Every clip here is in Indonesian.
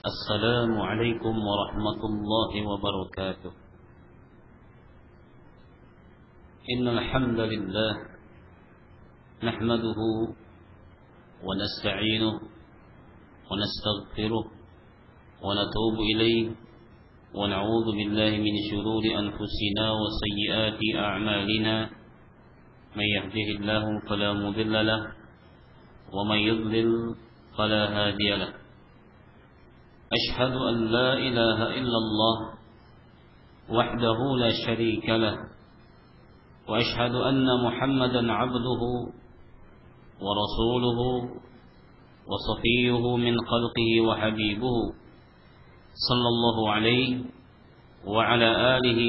السلام عليكم ورحمة الله وبركاته. إن الحمد لله نحمده ونستعينه ونستغفره ونتوب إليه ونعوذ بالله من شرور أنفسنا وسيئات أعمالنا. من يهده الله فلا مضل له ومن يضلل فلا هادي له. أشهد أن لا إله إلا الله وحده لا شريك له، وأشهد أن محمدا عبده ورسوله وصفيه من خلقه وحبيبه، صلى الله عليه وعلى آله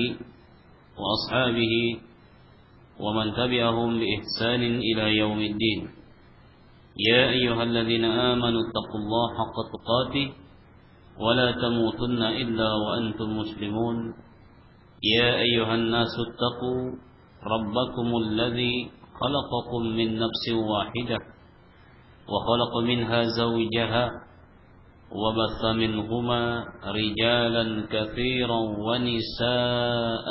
وأصحابه ومن تبعهم بإحسان إلى يوم الدين. يا أيها الذين آمنوا اتقوا الله حق تقاته ولا تموتن إلا وأنتم مسلمون. يا أيها الناس اتقوا ربكم الذي خلقكم من نفس واحدة وخلق منها زوجها وبث منهما رجالا كثيرا ونساء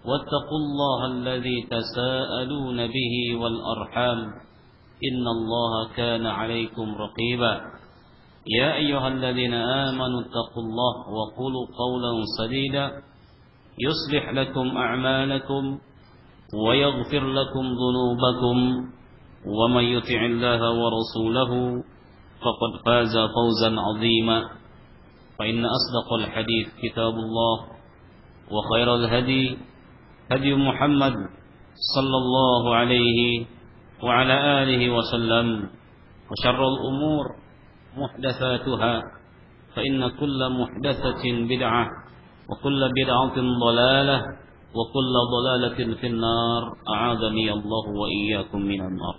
واتقوا الله الذي تساءلون به والأرحام إن الله كان عليكم رقيبا. يا أيها الذين آمنوا اتقوا الله وقولوا قولا سديدا يصلح لكم أعمالكم ويغفر لكم ذنوبكم، ومن يطع الله ورسوله فقد فاز فوزا عظيما. فإن أصدق الحديث كتاب الله، وخير الهدي هدي محمد صلى الله عليه وعلى آله وسلم، وشر الأمور محدثاتها، فإن كل محدثة بدعة وكل بدعة ضلالة وكل ضلالة في النار. أعاذني الله وإياكم من النار.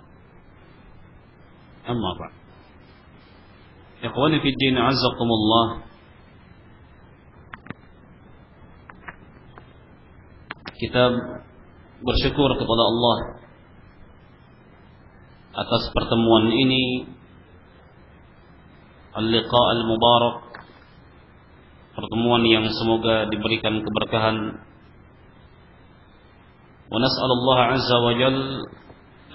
أما بعد، إخواني في الدين عزكم الله. Kita bersyukur kepada Allah atas pertemuan ini, al-liqa al-mubarak, pertemuan yang semoga diberikan keberkahan. Wa nas'alullah azza wa jal,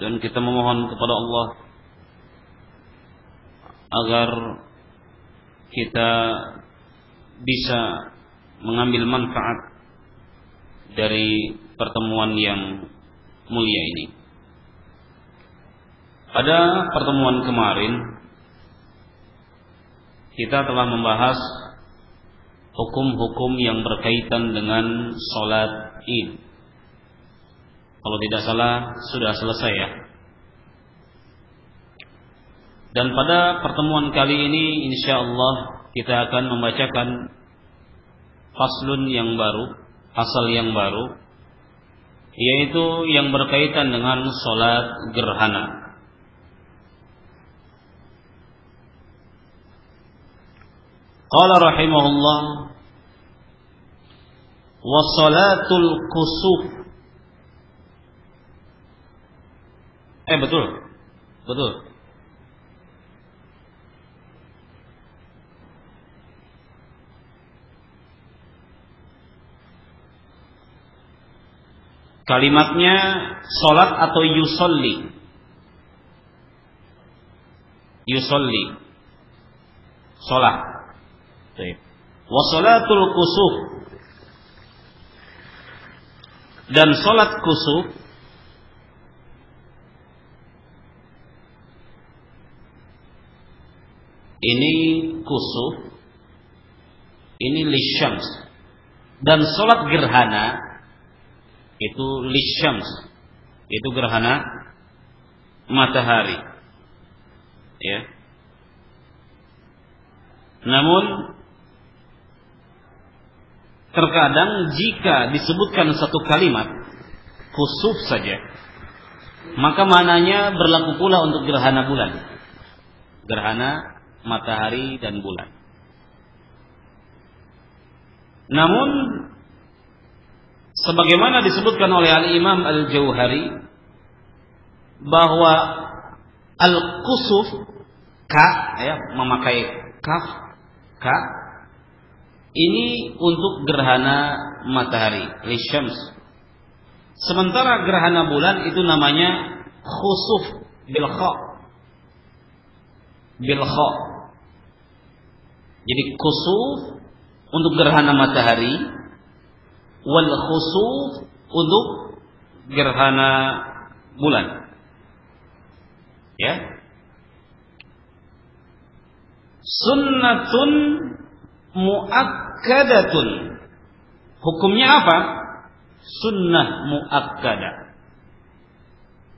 dan kita memohon kepada Allah agar kita bisa mengambil manfaat dari pertemuan yang mulia ini. Pada pertemuan kemarin kita telah membahas hukum-hukum yang berkaitan dengan sholat Id. Kalau tidak salah sudah selesai ya. Dan pada pertemuan kali ini insyaallah kita akan membacakan faslun yang baru, fasal yang baru, yaitu yang berkaitan dengan sholat gerhana. Qala rahimahullah, wa salatul kusuf. Betul. Kalimatnya salat atau yusolli. Salat. Wa salatul kusuf, dan salat kusuf ini kusuf, ini lisyams, dan salat gerhana itu lisyams, itu gerhana matahari ya. Namun terkadang jika disebutkan satu kalimat kusuf saja, maka maknanya berlaku pula untuk gerhana bulan, gerhana matahari dan bulan. Namun sebagaimana disebutkan oleh Al-Imam Al-Jauhari bahwa al-kusuf, ka ya, memakai kaf, Ka ini untuk gerhana matahari, lisyams. Sementara gerhana bulan itu namanya khusuf bil kha. Bil kha. Jadi khusuf untuk gerhana matahari, wal khusuf untuk gerhana bulan. Ya. Sunnatun muakkadatun. Hukumnya apa? Sunnah muakkadah.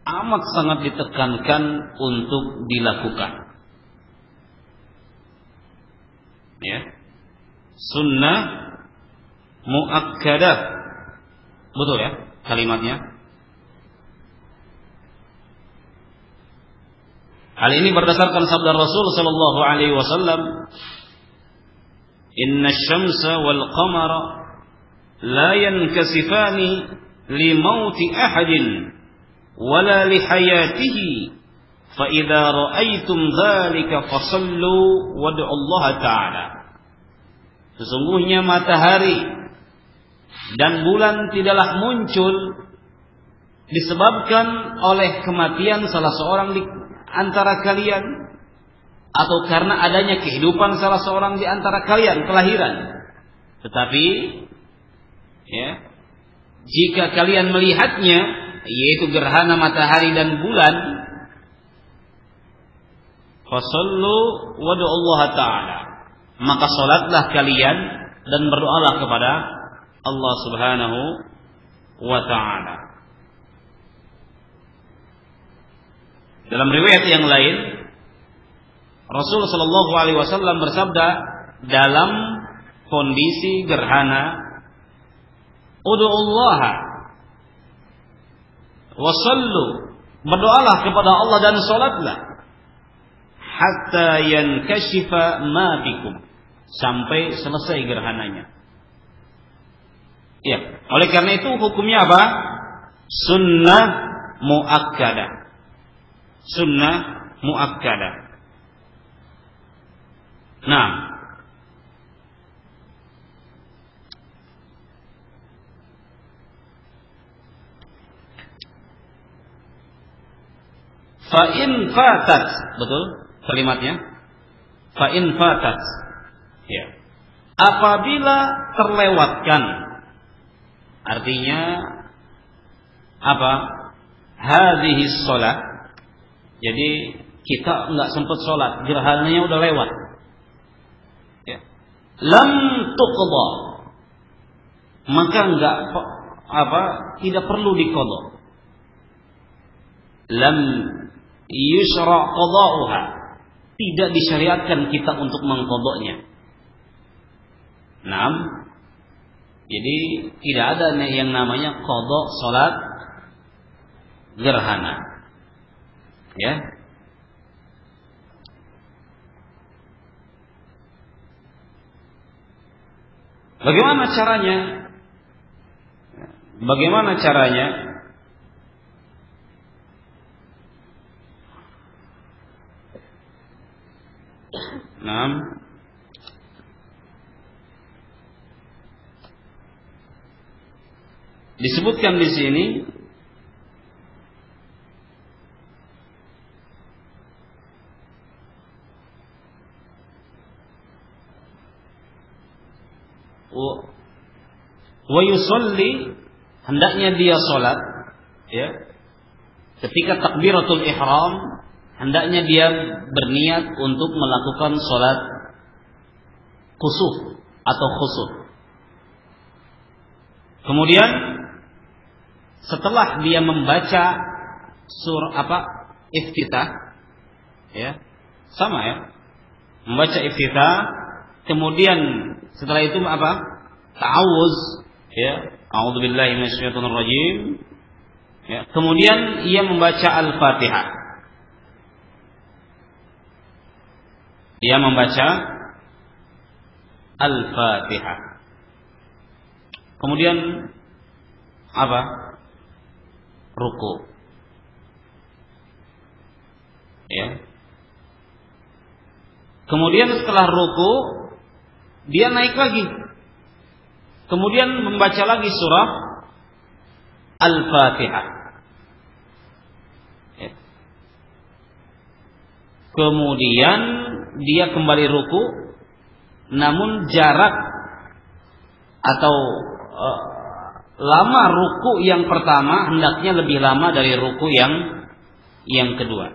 Amat sangat ditekankan untuk dilakukan. Ya. Sunnah muakkadah. Betul ya kalimatnya? Hal ini berdasarkan sabda Rasul sallallahu alaihi wasallam, "Inna asy-syamsa wal qamara la yankasifani li mauti ahadin wala li hayatihi, fa idza ra'aitum dzalika fasallu wad'u Allah ta'ala." Sesungguhnya matahari dan bulan tidaklah muncul disebabkan oleh kematian salah seorang di antara kalian, atau karena adanya kehidupan salah seorang di antara kalian, kelahiran. Tetapi ya, jika kalian melihatnya, yaitu gerhana matahari dan bulan, fasallu wad'u Allah ta'ala, maka salatlah kalian dan berdoalah kepada Allah Subhanahu wa ta'ala. Dalam riwayat yang lain, Rasul sallallahu alaihi wasallam bersabda dalam kondisi gerhana, "Ud'ullaha wa sallu", berdoalah kepada Allah dan salatlah, hatta yankashifa ma bikum, sampai selesai gerhananya. Ya, oleh karena itu hukumnya apa? Sunnah muakkadah. Sunnah muakkadah. Nah, fa in fatat, betul kalimatnya? Fa in fatat. Ya. Apabila terlewatkan, artinya apa? Hadhihi shalah. Jadi kita enggak sempat sholat, gerhananya udah lewat. Ya. Lam tuqda, maka enggak tidak perlu diqadha. Lam yusra qada'uha, tidak disyariatkan kita untuk mengqadhanya. Naam. Jadi tidak ada yang namanya qadha salat gerhana. Ya. Bagaimana caranya? Bagaimana caranya? Nah, disebutkan di sini wa yusalli, hendaknya dia salat, ya. Ketika takbiratul ihram, hendaknya dia berniat untuk melakukan salat kusuf atau khusuf. Kemudian setelah dia membaca iftitah, ya, sama ya, membaca iftitah, kemudian setelah itu ta'awuz, ya, a'udzubillahi minasyaitonir rajim, ya, kemudian ia membaca Al-Fatihah. Dia membaca Al-Fatihah. Kemudian ruku. Ya. Kemudian setelah ruku, dia naik lagi. Kemudian membaca lagi surah Al-Fatihah. Kemudian dia kembali ruku, namun jarak atau lama ruku yang pertama hendaknya lebih lama dari ruku yang kedua.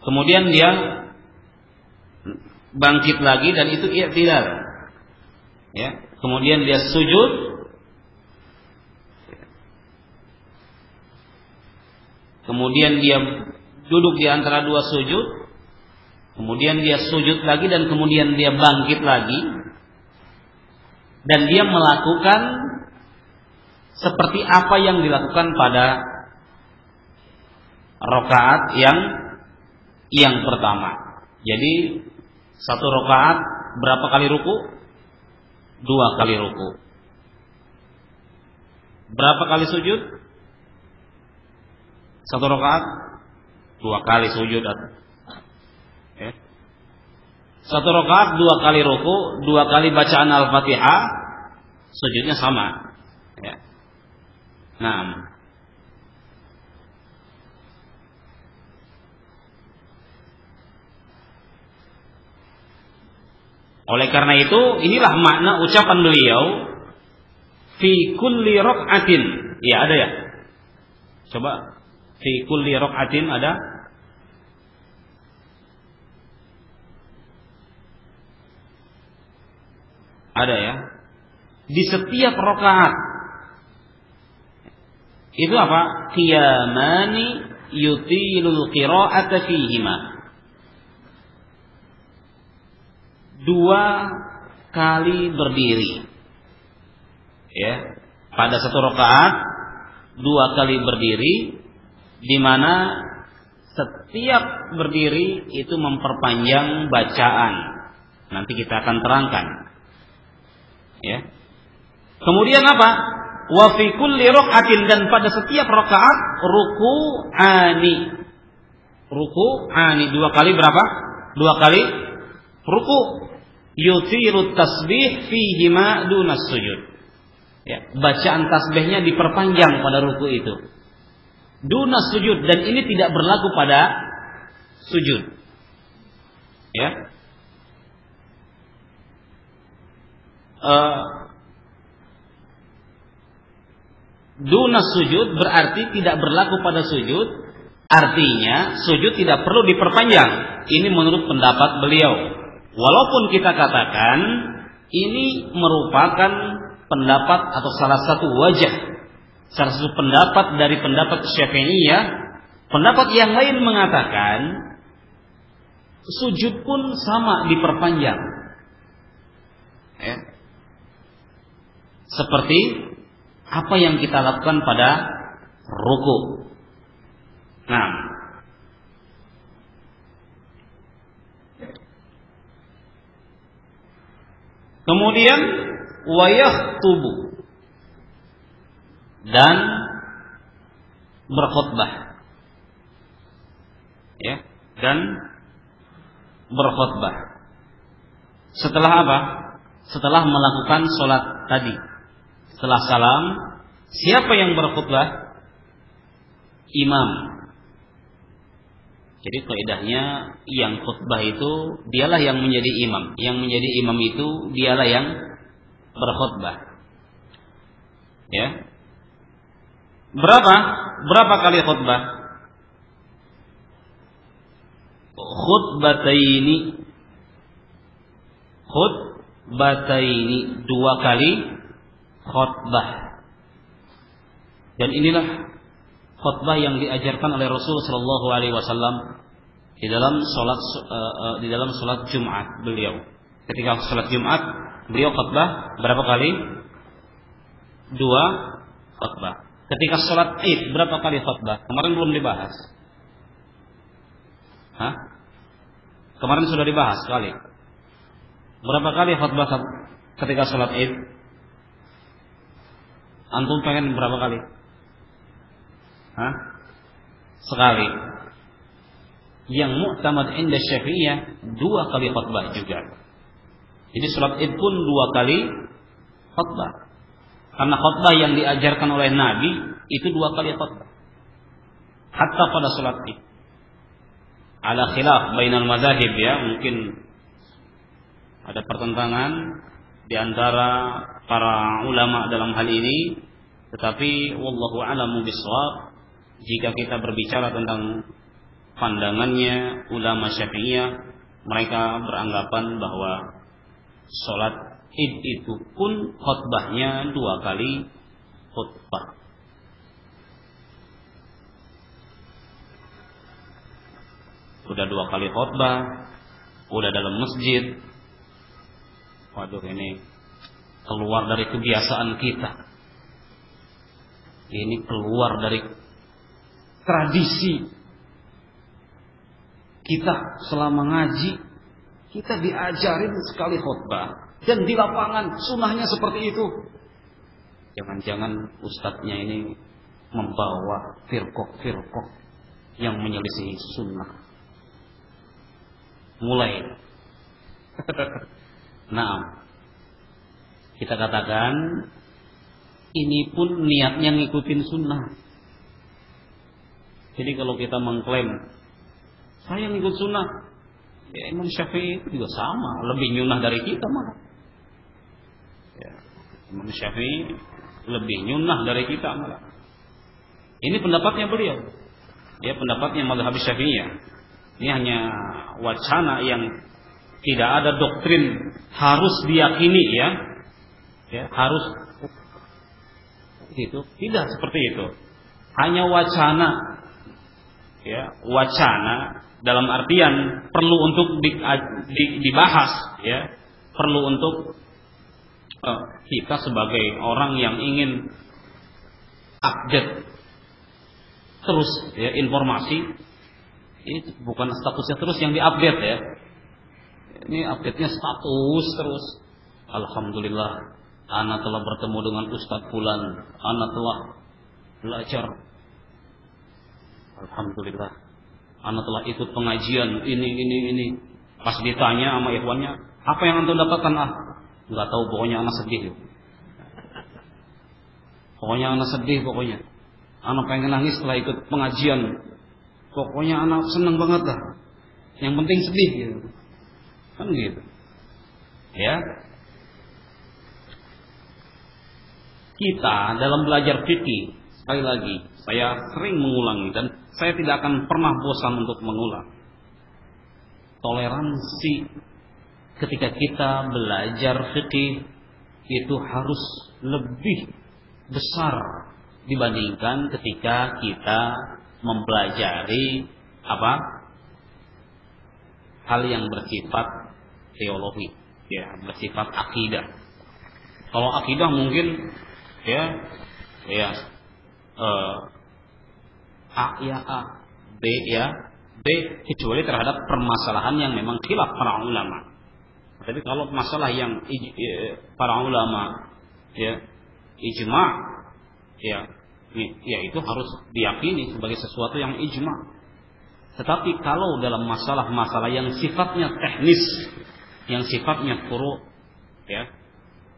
Kemudian dia bangkit lagi dan itu i'tidal. Ya, kemudian dia sujud. Kemudian dia duduk di antara dua sujud. Kemudian dia sujud lagi dan kemudian dia bangkit lagi. Dan dia melakukan seperti apa yang dilakukan pada rakaat yang pertama. Jadi satu rakaat berapa kali ruku? 2 kali ruku. Berapa kali sujud? Satu rakaat 2 kali sujud. Satu rakaat 2 kali ruku, 2 kali bacaan Al-Fatihah, sujudnya sama. Ya. Nah, oleh karena itu, inilah makna ucapan beliau fi kulli rak'atin. Ya, ada ya? Coba fi kulli rak'atin ada? Ada ya? Di setiap rakaat. Itu apa? Qiyamani yutilul qira'ata fihima. 2 kali berdiri. Ya, pada satu rakaat 2 kali berdiri, di mana setiap berdiri itu memperpanjang bacaan. Nanti kita akan terangkan. Ya. Kemudian apa? Wa fi kulli rak'atin, dan pada setiap rakaat ruku'ani. Ruku'ani 2 kali berapa? 2 kali ruku'. Yutiru tasbih fihi ma dunas sujud. Ya, bacaan tasbihnya diperpanjang pada ruku itu. Dunas sujud, dan ini tidak berlaku pada sujud. Ya. Dunas sujud berarti tidak berlaku pada sujud. Artinya sujud tidak perlu diperpanjang. Ini menurut pendapat beliau. Walaupun kita katakan ini merupakan pendapat atau salah satu wajah, salah satu pendapat dari pendapat Syafi'iyah. Pendapat yang lain mengatakan sujud pun sama diperpanjang. Ya. Seperti apa yang kita lakukan pada ruku. Nah, kemudian wayaktubu, dan berkhutbah. Ya, dan berkhutbah. Setelah apa? Setelah melakukan sholat tadi. Setelah salam, siapa yang berkhutbah? Imam. Jadi kaidahnya yang khutbah itu dialah yang menjadi imam. Yang menjadi imam itu dialah yang berkhutbah. Ya. Berapa kali khutbah? Khutbataini. Khutbataini, 2 kali khutbah. Dan inilah khutbah yang diajarkan oleh Rasul sallallahu alaihi wasallam di dalam salat Jumat beliau. Ketika salat Jumat, beliau khutbah berapa kali? 2 khutbah. Ketika salat Id, berapa kali khutbah? Kemarin belum dibahas. Kemarin sudah dibahas sekali. Berapa kali khutbah ketika salat Id? Antum pengen berapa kali? Sekali. yang mu'tamad inda Syafi'iyah 2 kali khutbah juga. Jadi salat Id pun 2 kali khutbah. Karena khutbah yang diajarkan oleh Nabi itu 2 kali khutbah. Hatta pada salat Id. Ala khilaf bainal mazahib ya, mungkin ada pertentangan di antara para ulama dalam hal ini, tetapi wallahu a'lamu bishawab. Jika kita berbicara tentang pandangannya ulama Syafi'iyah, mereka beranggapan bahwa salat Id itu pun khutbahnya 2 kali khutbah. Udah 2 kali khutbah, udah dalam masjid. Waduh, ini keluar dari kebiasaan kita. Ini keluar dari tradisi kita selama ngaji. Kita diajarin sekali khutbah, dan di lapangan sunnahnya seperti itu. Jangan-jangan ustadznya ini membawa firqah yang menyelisihi sunnah. Mulai. Nah, kita katakan ini pun niatnya ngikutin sunnah. Jadi kalau kita mengklaim saya ngikut sunnah, ya Imam Syafi'i itu juga sama, lebih nyunah dari kita malah. Ya, Imam Syafi'i lebih nyunah dari kita malah. Ini pendapatnya beliau. Ya, pendapatnya mazhab Syafi'iyah. Ini hanya wacana yang tidak ada doktrin harus diyakini ya. Ya, harus itu tidak seperti itu. Hanya wacana. Ya, wacana dalam artian perlu untuk dibahas ya, perlu untuk kita sebagai orang yang ingin update terus ya informasi. Ini bukan statusnya terus yang diupdate ya, ini update-nya status terus. Alhamdulillah, ana telah bertemu dengan Ustadz Fulan, ana telah belajar. Alhamdulillah, ana telah ikut pengajian ini. Pas ditanya sama ikhwannya, apa yang antum dapatkan? Nggak tahu, pokoknya ana sedih. Pokoknya ana pengen nangis setelah ikut pengajian. Pokoknya ana senang banget dah. Yang penting sedih gitu. Kan gitu. Ya. Kita dalam belajar fikih, sekali lagi saya sering mengulangi dan saya tidak akan pernah bosan untuk mengulang. Toleransi ketika kita belajar fikih itu harus lebih besar dibandingkan ketika kita mempelajari hal yang bersifat teologi, ya, bersifat akidah. Kalau akidah mungkin A ya A, B ya B, kecuali terhadap permasalahan yang memang khilaf para ulama. Tapi kalau masalah yang para ulama ya ijma, ya itu harus diyakini sebagai sesuatu yang ijma. Tetapi kalau dalam masalah-masalah yang sifatnya teknis, yang sifatnya furu, ya,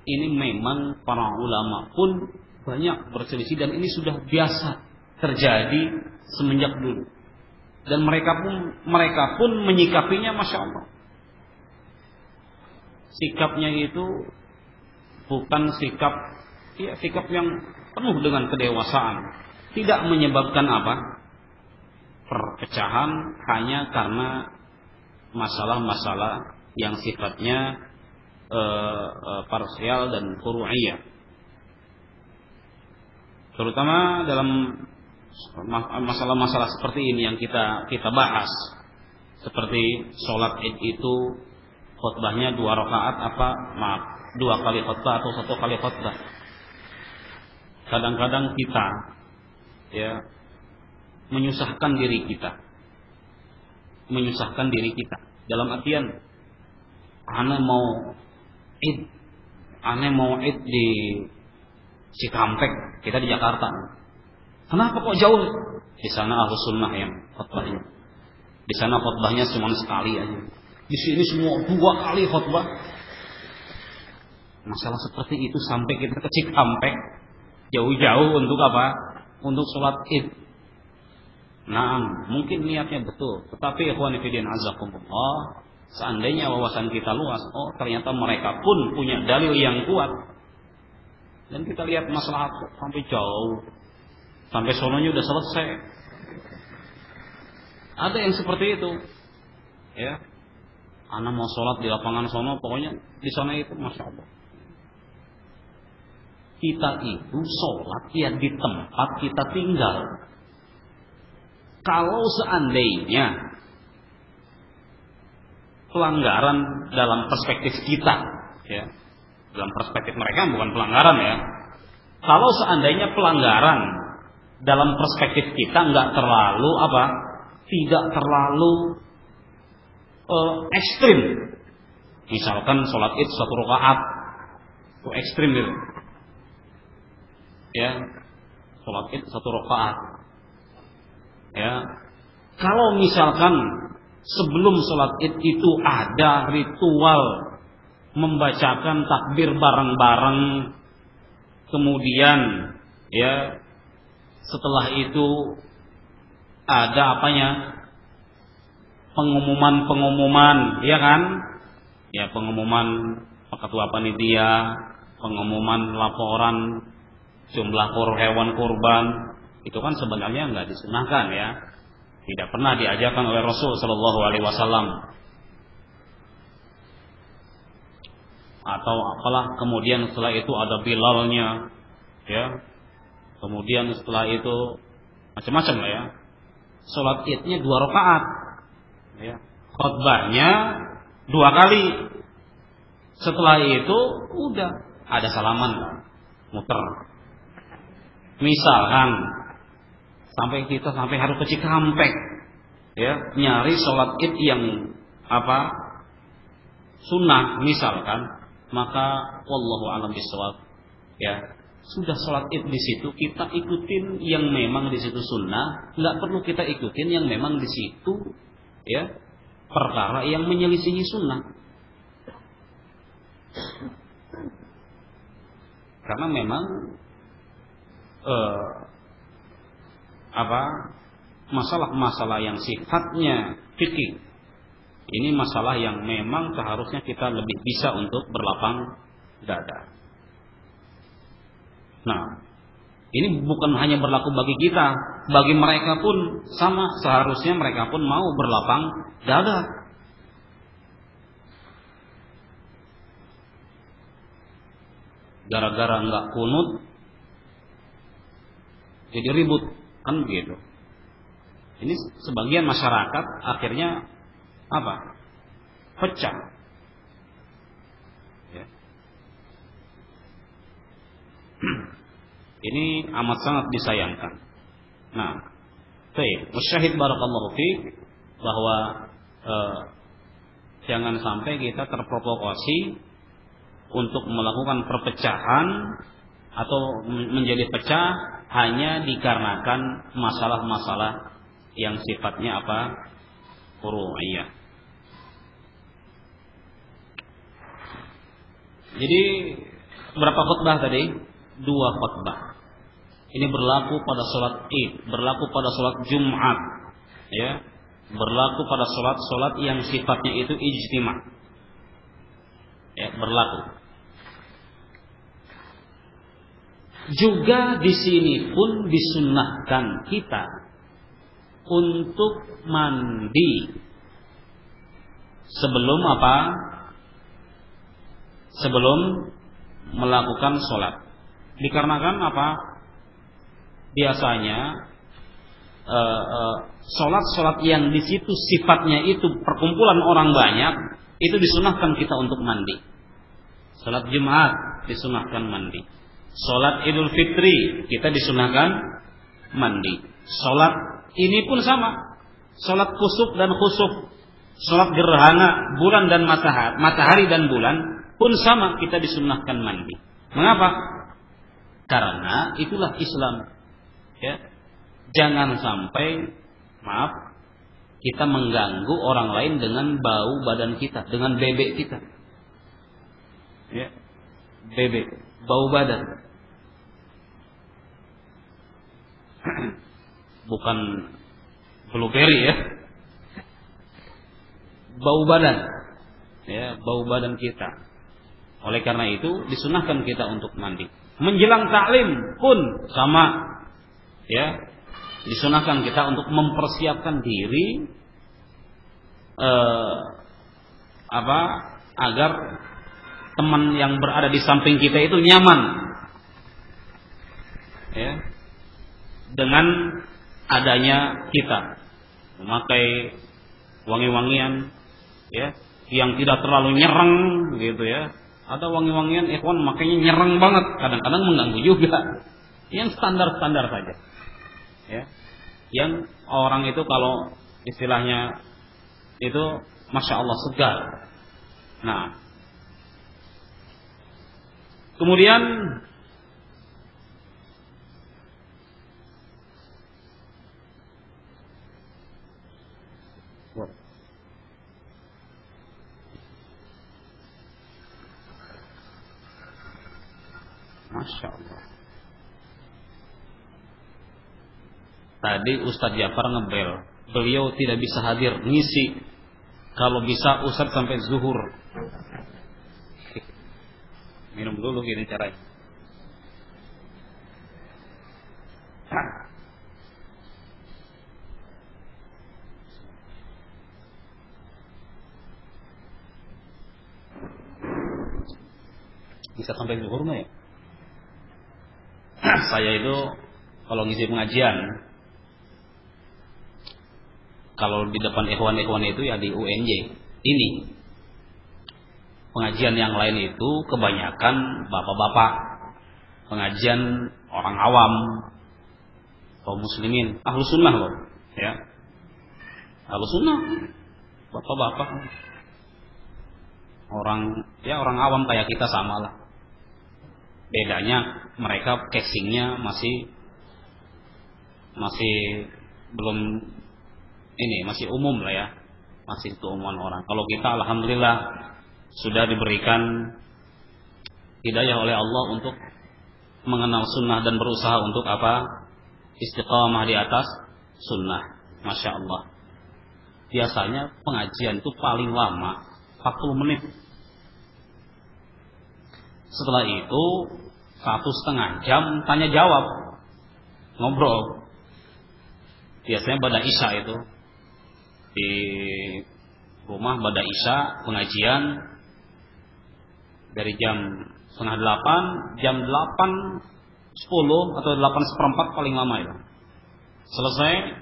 ini memang para ulama pun banyak berselisih dan ini sudah biasa terjadi semenjak dulu. Dan mereka pun menyikapinya, masya Allah. Sikapnya itu bukan sikap yang penuh dengan kedewasaan, tidak menyebabkan perpecahan hanya karena masalah-masalah yang sifatnya parsial dan furu'iyah. Terutama dalam masalah-masalah seperti ini yang kita bahas, seperti sholat Id itu khutbahnya 2 rakaat 2 kali khutbah atau 1 kali khutbah. Kadang-kadang kita menyusahkan diri kita dalam artian ane mau id di Cikampek, kita di Jakarta. Kenapa kok jauh? Di sana Ahlus Sunnah yang khutbahnya. Di sana khutbahnya cuma sekali aja. Di sini semua 2 kali khutbah. Masalah seperti itu sampai kita ke Cikampek jauh-jauh untuk apa? Untuk sholat Id. Nah, mungkin niatnya betul, tetapi ikhwan fillah azakumullah, seandainya wawasan kita luas, oh ternyata mereka pun punya dalil yang kuat. Dan kita lihat masalah sampai jauh, sampai sononya udah selesai. Ada yang seperti itu, ya. Anak mau sholat di lapangan sono, pokoknya di sana itu, masya Allah. Kita itu sholat ya di tempat kita tinggal. Kalau seandainya pelanggaran dalam perspektif kita, ya, dalam perspektif mereka bukan pelanggaran ya. Kalau seandainya pelanggaran dalam perspektif kita nggak terlalu apa, tidak terlalu ekstrim. Misalkan sholat id 1 rakaat, itu ekstrim gitu. Ya, sholat id 1 rakaat. Ya, kalau misalkan sebelum sholat id itu ada ritual membacakan takbir bareng-bareng, kemudian ya setelah itu ada apanya, pengumuman, ya kan? Ya, pengumuman ketua panitia, pengumuman laporan jumlah hewan kurban. Itu kan sebenarnya nggak disunahkan ya, tidak pernah diajarkan oleh Rasul Shallallahu Alaihi Wasallam. Atau apalah, kemudian setelah itu ada bilalnya, ya. Kemudian setelah itu macam-macam lah ya. Sholat idnya 2 rakaat, ya. Khutbahnya 2 kali. Setelah itu udah ada salaman, muter. Misalkan sampai harus ke Cikampek, ya, nyari sholat id yang apa, sunnah misalkan, maka wallahu a'lam bishawab, ya, sudah sholat id di situ kita ikutin yang memang di situ sunnah, nggak perlu kita ikutin yang memang di situ ya perkara yang menyelisihi sunnah, karena memang masalah-masalah yang sifatnya fikih ini masalah yang memang seharusnya kita lebih bisa untuk berlapang dada. Nah, ini bukan hanya berlaku bagi kita, bagi mereka pun sama, seharusnya mereka pun mau berlapang dada. Gara-gara nggak kunut jadi ribut, kan begitu. Ini sebagian masyarakat akhirnya apa? Pecah. Ya. Ini amat sangat disayangkan. Nah, baik, musyahid barakallahu fiik bahwa jangan sampai kita terprovokasi untuk melakukan perpecahan atau menjadi pecah hanya dikarenakan masalah-masalah yang sifatnya apa? Furu'iyah. Jadi berapa khutbah tadi? 2 khutbah. Ini berlaku pada sholat Id, berlaku pada sholat Jumat, ya, berlaku pada sholat yang sifatnya itu ijtima, ya, berlaku. Juga di sini pun disunnahkan kita untuk mandi sebelum apa? Sebelum melakukan sholat. Dikarenakan apa? Biasanya sholat yang di situ sifatnya itu perkumpulan orang banyak, itu disunahkan kita untuk mandi. Sholat Jumat disunahkan mandi. Sholat Idul Fitri kita disunahkan mandi. Sholat ini pun sama. Sholat kusuf dan khusuf, sholat gerhana bulan dan matahari dan bulan pun sama, kita disunahkan mandi. Mengapa? Karena itulah Islam. Ya. Jangan sampai, maaf, kita mengganggu orang lain dengan bau badan kita, dengan bebek kita. Ya, bebek, bau badan. Bukan blueberry ya. Bau badan. Ya, bau badan kita. Oleh karena itu disunahkan kita untuk mandi. Menjelang taklim pun sama. Ya, disunahkan kita untuk mempersiapkan diri agar teman yang berada di samping kita itu nyaman. Ya. Dengan adanya kita memakai wangi-wangian ya yang tidak terlalu nyereng gitu ya. Ada wangi-wangian ikhwan makanya nyereng banget, kadang-kadang mengganggu juga. Yang standar-standar saja. Ya. Yang orang itu kalau istilahnya itu Masya Allah segar. Nah, kemudian Masya Allah. Tadi Ustadz Ja'far ngebel, beliau tidak bisa hadir ngisi. Kalau bisa Ustadz sampai zuhur. Minum dulu gini caranya. Bisa sampai zuhur nggak ya? Saya itu kalau ngisi pengajian, kalau di depan ikhwan-ikhwan itu ya di UNJ ini pengajian yang lain itu kebanyakan bapak-bapak, pengajian orang awam, kaum muslimin, ahlu sunnah loh, ya, ahlu sunnah, bapak-bapak, orang awam kayak kita sama lah. Bedanya mereka casingnya masih belum ini, masih umum lah ya, masih keumuman orang. Kalau kita alhamdulillah sudah diberikan hidayah oleh Allah untuk mengenal sunnah dan berusaha untuk istiqamah di atas sunnah. Masya Allah. Biasanya pengajian itu paling lama 40 menit. Setelah itu 1,5 jam tanya jawab, ngobrol. Biasanya pada Isya itu di rumah pada Isya pengajian dari jam 7:30, jam 8:10 atau 8:15 paling lama itu. Selesai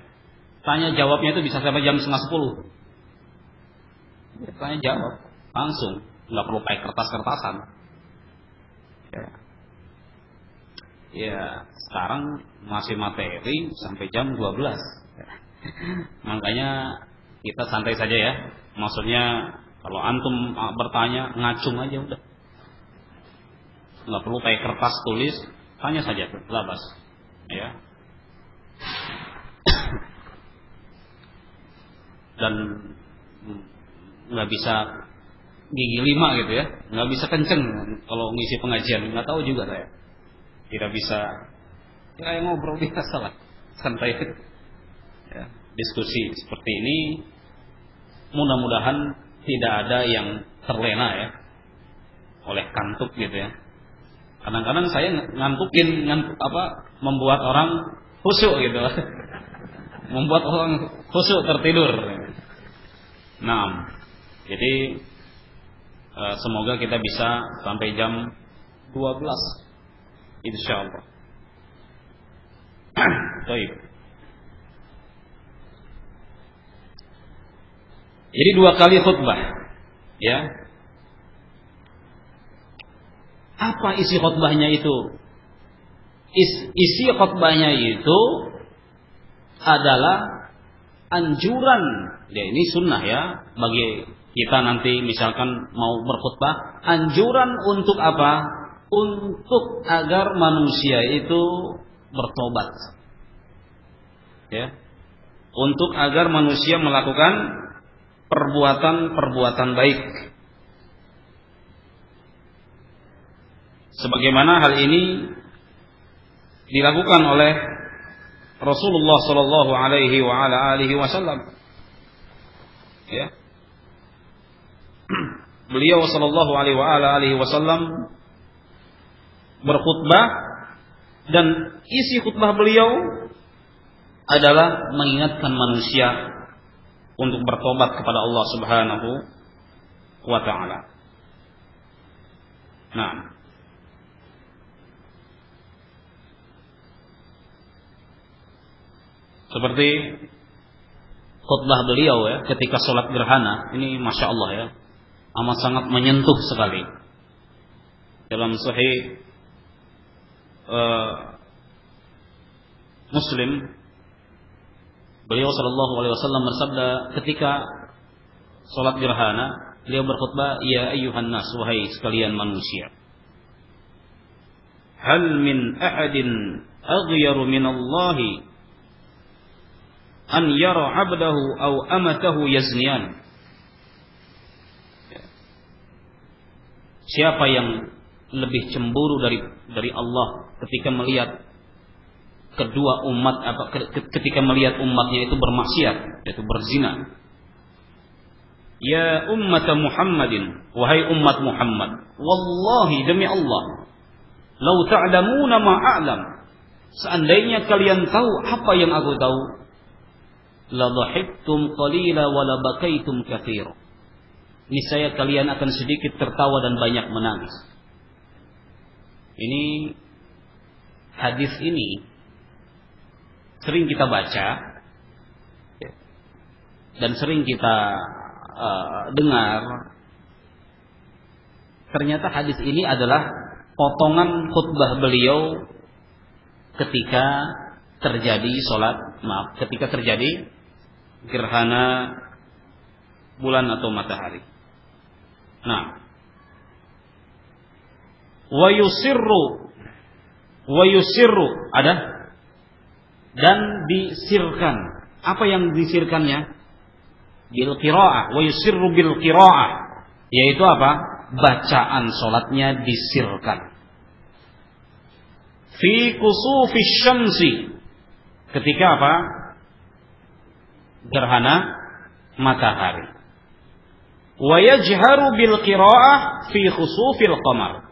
tanya jawabnya itu bisa sampai jam 9:30. Tanya jawab langsung, nggak perlu pakai kertas-kertasan. Ya, sekarang masih materi sampai jam 12. Makanya kita santai saja ya. Maksudnya kalau antum bertanya ngacung aja udah. Nggak perlu pakai kertas tulis, tanya saja labas. Ya. Dan nggak bisa gigi 5 gitu ya, nggak bisa kenceng kalau ngisi pengajian, nggak tahu juga saya. Tidak bisa, ya ngobrol biasa lah, santai. Ya, diskusi seperti ini, mudah-mudahan tidak ada yang terlena ya oleh kantuk gitu ya. Kadang-kadang saya ngantukin, membuat orang khusyuk gitu, membuat orang khusyuk tertidur. Nah, jadi semoga kita bisa sampai jam 12. Insyaallah. Baik. Jadi 2 kali khutbah, ya. Apa isi khutbahnya itu? Isi khutbahnya itu adalah anjuran. Ya, ini sunnah ya bagi kita nanti misalkan mau berkhutbah, anjuran untuk apa? Untuk agar manusia itu bertobat. Ya. untuk agar manusia melakukan perbuatan-perbuatan baik. Sebagaimana hal ini dilakukan oleh Rasulullah sallallahu alaihi wa ala alihi wasallam. Ya. Beliau sallallahu alaihi wa ala alihi wasallam berkhutbah dan isi khutbah beliau adalah mengingatkan manusia untuk bertobat kepada Allah Subhanahu wa taala. Nah, seperti khutbah beliau ya ketika sholat gerhana, ini masya Allah ya, amat sangat menyentuh sekali. Dalam Sahih Muslim, beliau sallallahu alaihi wasallam bersabda ketika sholat gerhana, beliau berkhutbah, ya ayyuhan nas, wahai sekalian manusia, hal min ahadin aghyaru min Allahi an yara 'abdahu aw amatahu yazniyan. Siapa yang lebih cemburu dari Allah ketika melihat kedua umat ketika melihat umatnya itu bermaksiat, yaitu berzina. Ya ummat Muhammadin, wahai umat Muhammad, wallahi demi Allah, lau ta'lamuna ma a'lam, seandainya kalian tahu apa yang aku tahu, la dhahiktum qalila wa la bakaitum katsira. Niscaya kalian akan sedikit tertawa dan banyak menangis. Ini hadis ini sering kita baca dan sering kita dengar. Ternyata hadis ini adalah potongan khutbah beliau ketika terjadi ketika terjadi gerhana bulan atau matahari. Nah, wa yusirru ada dan disirkan. Apa yang disirkannya? Bil qiraah, wa yusirru bil qiraah, yaitu apa? Bacaan salatnya disirkan. Fi kusufi syamsi, ketika apa? Gerhana matahari. Wa yajharu bil qiraah fi khusufil qamar.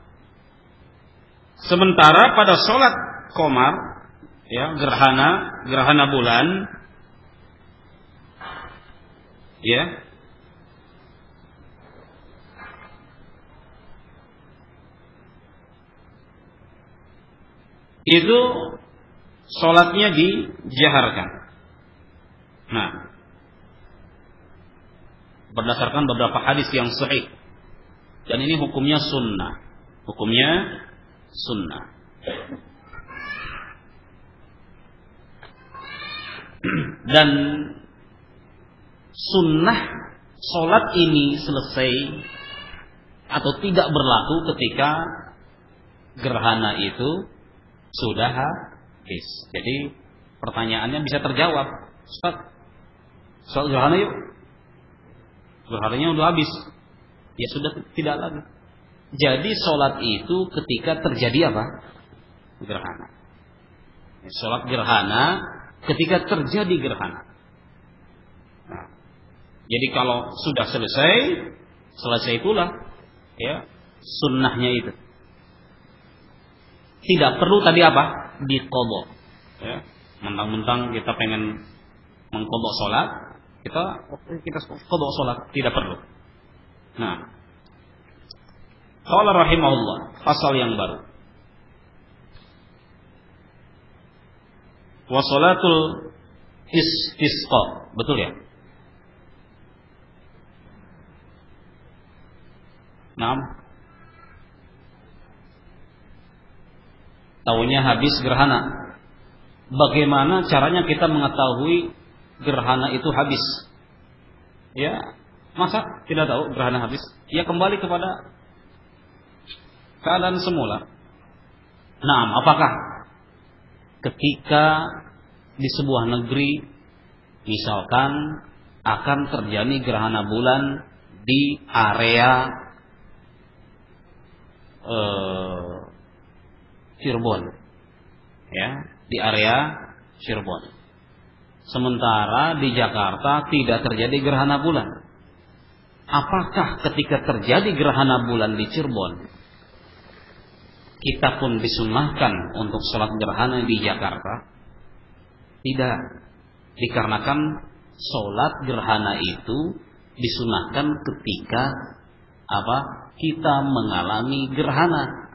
Sementara pada salat qamar, ya, gerhana bulan, ya, itu salatnya dijaharkan. Nah, berdasarkan beberapa hadis yang sahih, dan ini hukumnya sunnah. Dan sunnah solat ini selesai atau tidak berlaku ketika gerhana itu sudah habis. Jadi pertanyaannya bisa terjawab, Ustaz, soal gerhana yuk. Gerhananya udah habis. Ya sudah tidak lagi. Jadi solat itu ketika terjadi apa? Gerhana. Solat gerhana ketika terjadi gerhana. Nah, jadi kalau sudah selesai itulah ya sunnahnya itu. Tidak perlu tadi apa? Diqadha. Ya, mentang-mentang kita pengen mengqadha salat, kita qadha salat, tidak perlu. Nah, qala rahimahullah, pasal yang baru. Wa salatul istisqa, betul ya? Naam. Tahunya habis gerhana. Bagaimana caranya kita mengetahui gerhana itu habis? Ya, masa tidak tahu gerhana habis? Ya kembali kepada keadaan semula. Naam, apakah ketika di sebuah negeri Misalkan akan terjadi gerhana bulan di area Cirebon, ya, di area Cirebon. Sementara di Jakarta tidak terjadi gerhana bulan. Apakah ketika terjadi gerhana bulan di Cirebon, kita pun disunahkan untuk sholat gerhana di Jakarta? Tidak, dikarenakan sholat gerhana itu disunahkan ketika kita mengalami gerhana.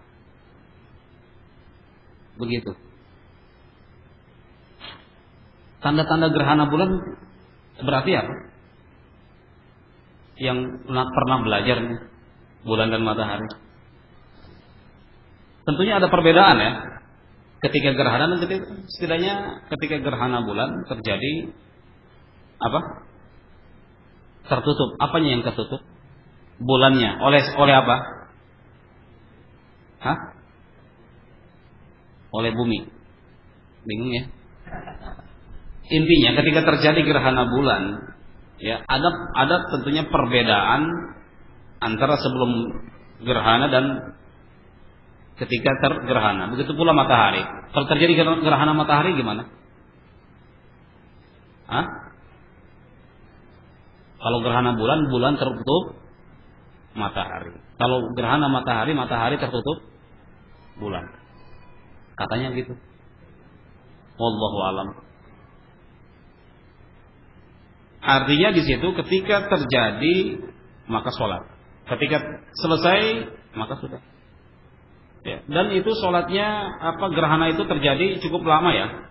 Begitu. Tanda-tanda gerhana bulan berarti apa? Yang pernah belajar nih, bulan dan matahari. Tentunya ada perbedaan ya. Ketika gerhana, setidaknya ketika gerhana bulan terjadi tertutup. Apanya yang tertutup? Bulannya. Oleh apa? Oleh bumi. Bingung ya? Intinya ketika terjadi gerhana bulan, ya, ada tentunya perbedaan antara sebelum gerhana dan ketika tergerhana. Begitu pula matahari. Kalau terjadi gerhana matahari gimana? Kalau gerhana bulan tertutup matahari. Kalau gerhana matahari tertutup bulan. Katanya gitu. Wallahu alam. Artinya di situ ketika terjadi maka sholat. Ketika selesai maka sudah. Ya, dan itu sholatnya gerhana itu terjadi cukup lama ya.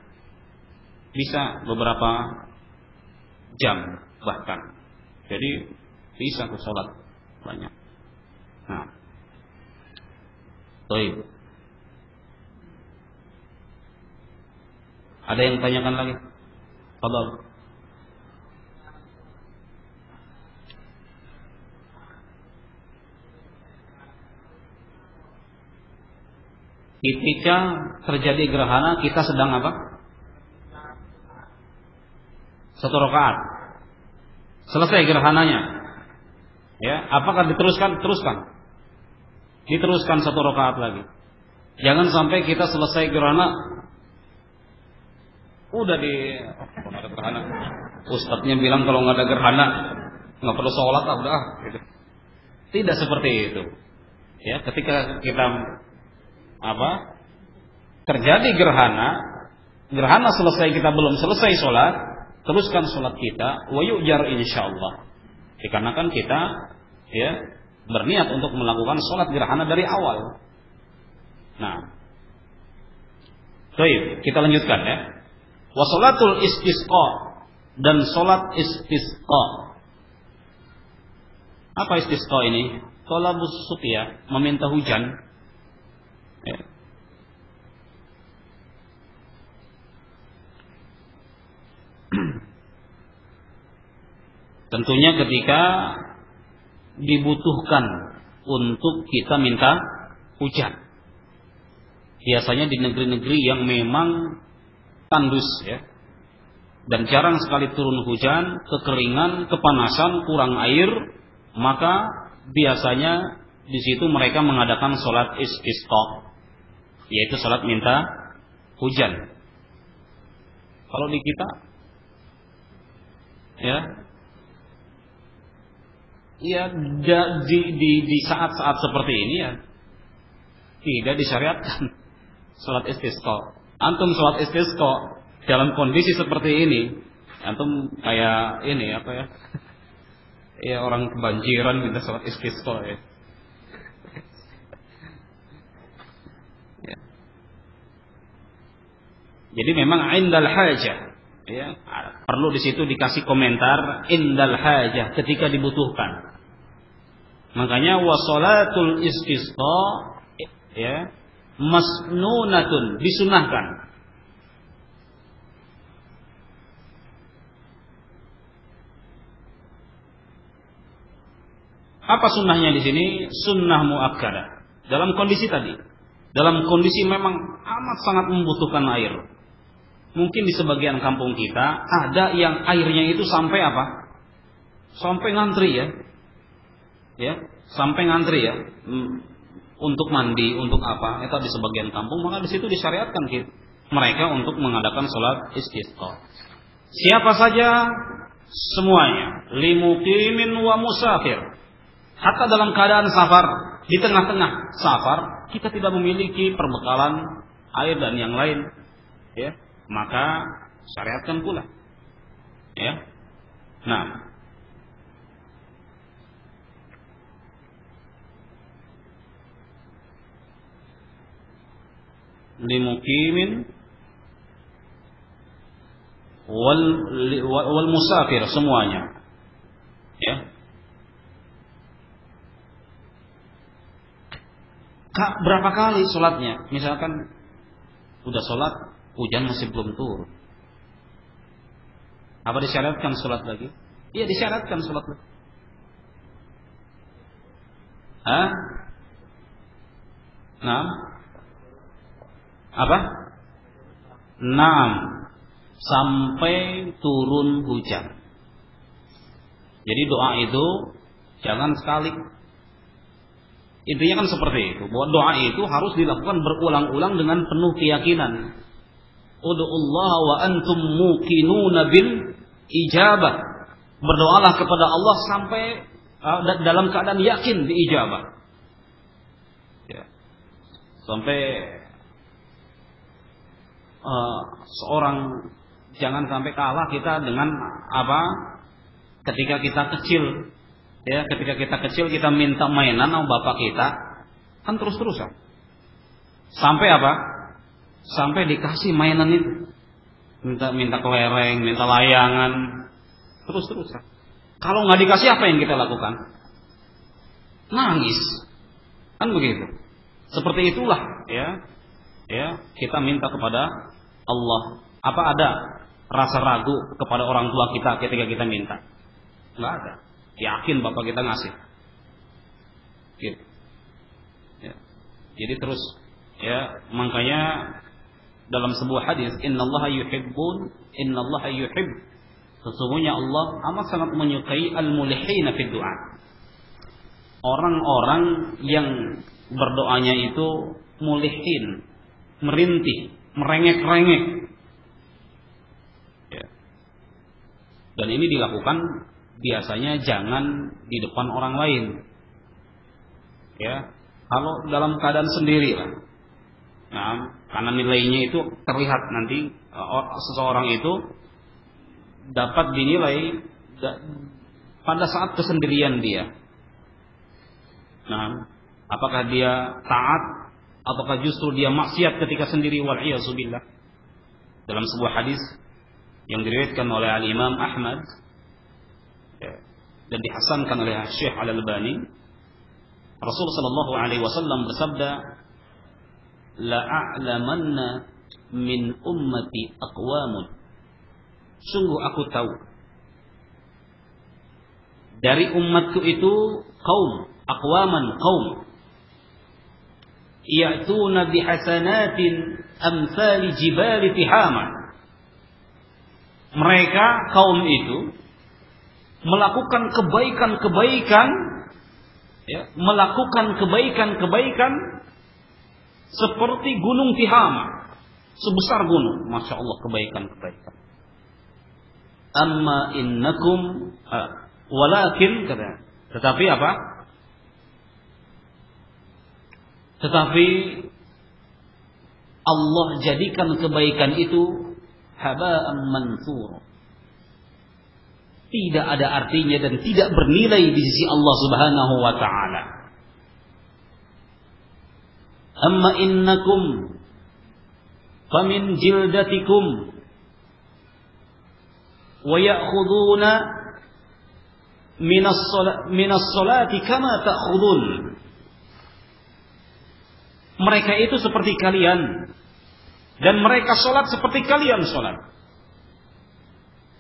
Bisa beberapa jam bahkan. Jadi bisa sholat banyak. Nah. Baik. Ada yang tanyakan lagi? Fadhal. Ketika terjadi gerhana kita sedang apa? Satu rakaat. Selesai gerhananya. Ya, apakah diteruskan? Teruskan. Diteruskan satu rakaat lagi. Jangan sampai kita selesai gerhana udah nggak ada gerhana. Ustadznya bilang kalau nggak ada gerhana nggak perlu sholat udah. Gitu. Tidak seperti itu. Ya, ketika kita terjadi gerhana selesai kita belum selesai sholat, teruskan sholat kita, wa yu'jar insyaallah. Dikarenakan kita ya berniat untuk melakukan sholat gerhana dari awal. Nah, baik, kita lanjutkan ya. Wa sholatul istisqa, dan sholat istisqa. Apa istisqa ini? Thalabus suqya, meminta hujan. Ya. Tentunya ketika dibutuhkan untuk kita minta hujan. Biasanya di negeri-negeri yang memang tandus ya. Dan jarang sekali turun hujan, kekeringan, kepanasan, kurang air, maka biasanya di situ mereka mengadakan sholat istisqa, yaitu sholat minta hujan. Kalau di kita, di saat-saat seperti ini ya tidak disyariatkan sholat istisqa. Antum sholat istisqa dalam kondisi seperti ini, antum kayak ini ya orang kebanjiran minta sholat istisqa ya. Jadi memang indal hajah, ya, perlu di situ dikasih komentar indal hajah, ketika dibutuhkan. Makanya wasolatul istisqa ya masnunatun, disunahkan. Apa sunnahnya di sini? Sunnah muakkadah. Dalam kondisi tadi, dalam kondisi memang amat sangat membutuhkan air. Mungkin di sebagian kampung kita ada yang airnya itu sampai apa? Sampai ngantri ya. Ya, sampai ngantri ya. Untuk mandi, untuk apa? Itu di sebagian kampung, maka di situ disyariatkan mereka untuk mengadakan salat istisqa. Siapa saja semuanya, limuqimin wa musafir. Hatta dalam keadaan safar, di tengah-tengah safar, kita tidak memiliki perbekalan air dan yang lain, ya, maka syariatkan pula, ya. Nah, limuqimin wal musafir semuanya, ya. Berapa kali sholatnya? Misalkan udah sholat, hujan masih belum turun, apa disyaratkan sholat lagi? Iya, disyaratkan sholat lagi. Nah, apa? Naam, sampai turun hujan. Jadi doa itu jangan sekali. Intinya kan seperti itu. Bahwa doa itu harus dilakukan berulang-ulang dengan penuh keyakinan. Ud'ullaha wa antum muqinuna bil ijabah. Berdoalah kepada Allah sampai dalam keadaan yakin diijabah. Ya. Sampai seorang jangan sampai kalah kita dengan apa? Ketika kita kecil, ya, ketika kita kecil kita minta mainan sama bapak kita, kan terus-terusan. Sampai apa? Sampai dikasih mainan itu. Minta kelereng, minta layangan, terus-terusan. Kalau nggak dikasih, apa yang kita lakukan? Nangis. Kan begitu. Seperti itulah, ya. Ya, kita minta kepada Allah. Apa ada rasa ragu kepada orang tua kita ketika kita minta? Nggak ada. Yakin bapak kita ngasih. Gitu. Ya. Jadi terus, ya, makanya dalam sebuah hadis, innallaha yuhibb. Sesungguhnya Allah amat sangat menyukai al-mulihina fid du'a. Orang-orang yang berdoanya itu mulihin, merintih, merengek-rengek. Ya. Dan ini dilakukan biasanya jangan di depan orang lain. Ya, kalau dalam keadaan sendiri lah. Nah, karena nilainya itu terlihat nanti seseorang itu dapat dinilai pada saat kesendirian dia. Nah, apakah dia taat ataukah justru dia maksiat ketika sendiri, wal'iyazubillah. Dalam sebuah hadis yang diriwayatkan oleh Al-Imam Ahmad, ya, dan dihasankan oleh Syekh Al-Albani, Rasulullah sallallahu alaihi wasallam bersabda, la a'lamanna min ummati aqwamun. Sungguh aku tahu dari umatku itu kaum, aqwaman, kaum ya'tuna bihasanatin amsali jibali tihama. Mereka kaum itu melakukan kebaikan-kebaikan, ya, melakukan kebaikan-kebaikan seperti gunung Tihama, sebesar gunung. Masya Allah, kebaikan-kebaikan. Amma innakum walakin, kata, tetapi apa? Tetapi Allah jadikan kebaikan itu haba'an mansur. Tidak ada artinya dan tidak bernilai di sisi Allah Subhanahu wa taala. Amma innakum famin jildatikum wa ya'khuduna minas salati kama ta'khudun. Mereka itu seperti kalian dan mereka salat seperti kalian salat.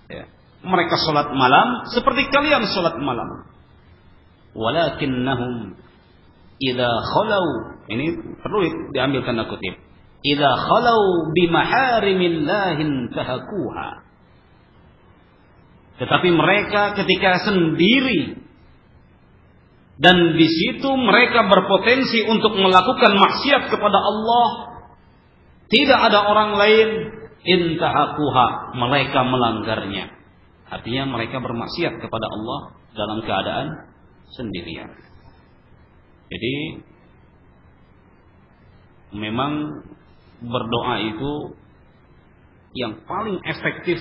Ya. Mereka salat malam seperti kalian salat malam. Walakinnahum idza khalau, ini perlu diambil tanda kutip. idza khalau bimaharimillahin tahakuha. Tetapi mereka ketika sendiri dan di situ mereka berpotensi untuk melakukan maksiat kepada Allah, tidak ada orang lain, intahakuha, mereka melanggarnya. Artinya mereka bermaksiat kepada Allah dalam keadaan sendirian. Jadi memang berdoa itu yang paling efektif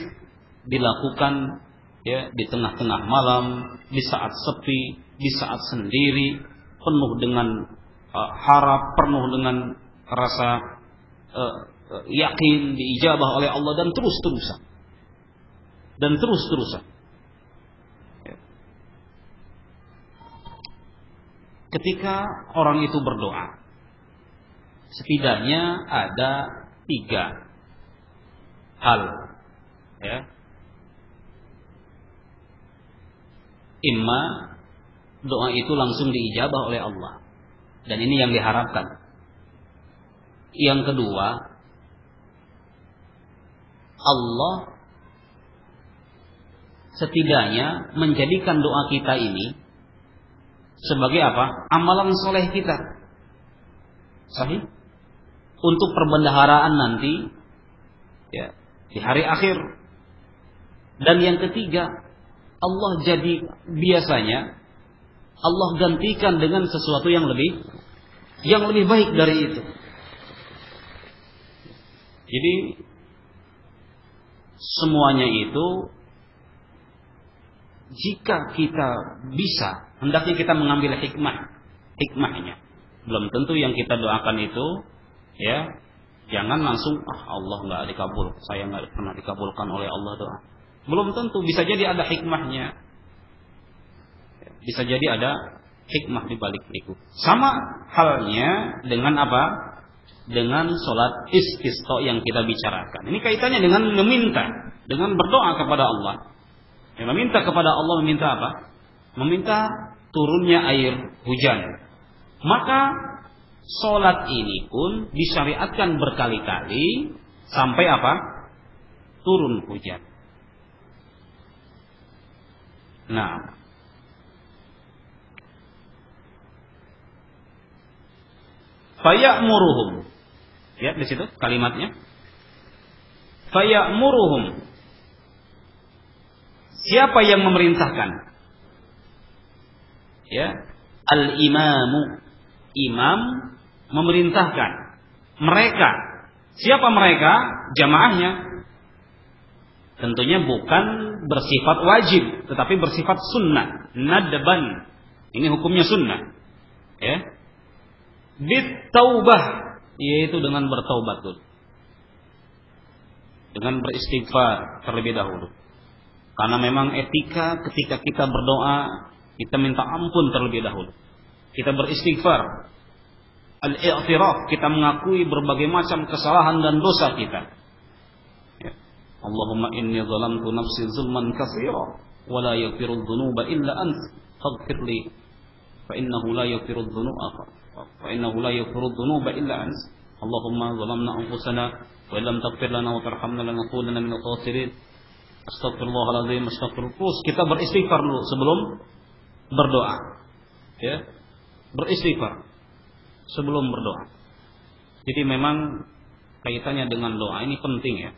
dilakukan ya di tengah-tengah malam, di saat sepi, di saat sendiri, penuh dengan harap, penuh dengan rasa yakin diijabah oleh Allah dan terus-terusan. Ketika orang itu berdoa, setidaknya ada 3 hal, ya. Imma doa itu langsung diijabah oleh Allah, dan ini yang diharapkan. Yang kedua, Allah setidaknya menjadikan doa kita ini sebagai apa? Amalan soleh kita. Sahih? Untuk perbendaharaan nanti ya, di hari akhir. Dan yang ketiga, Allah jadi biasanya Allah gantikan dengan sesuatu yang lebih baik dari itu. Jadi semuanya itu jika kita bisa, hendaknya kita mengambil hikmahnya. Belum tentu yang kita doakan itu ya, jangan langsung Allah nggak dikabul, saya nggak pernah dikabulkan oleh Allah doa. Belum tentu, bisa jadi ada hikmahnya. Bisa jadi ada hikmah di balik itu. Sama halnya dengan apa? Dengan sholat istisqa yang kita bicarakan. Ini kaitannya dengan meminta, dengan berdoa kepada Allah. Yang meminta kepada Allah, meminta apa? Meminta turunnya air hujan. Maka sholat ini pun disyariatkan berkali-kali sampai apa? Turun hujan. Nah, faya'muruhum. Lihat di situ kalimatnya. Faya'muruhum. Siapa yang memerintahkan? Ya, al-imamu. Imam memerintahkan. Mereka. Siapa mereka? Jamaahnya. Tentunya bukan bersifat wajib, tetapi bersifat sunnah. Nadban. Ini hukumnya sunnah. Ya. Bitaubah, yaitu dengan bertaubat dulu. Dengan beristighfar terlebih dahulu. Karena memang etika ketika kita berdoa, kita minta ampun terlebih dahulu. Kita beristighfar. Al-i'tiraf, kita mengakui berbagai macam kesalahan dan dosa kita. Ya. Allahumma inni zalamtu nafsi zulman katsira wa la yaghfiru dzunuba illa ant faghfir li fa innahu la yaghfiru dzunuba illa ant. Allahumma zalamna anfusana wa illam taghfir lana wa tarhamna lanakunanna minal khasirin. Astaghfirullahaladzim, astaghfirullah. Terus kita beristighfar dulu sebelum berdoa. Ya. Beristighfar sebelum berdoa. Jadi memang kaitannya dengan doa ini penting ya.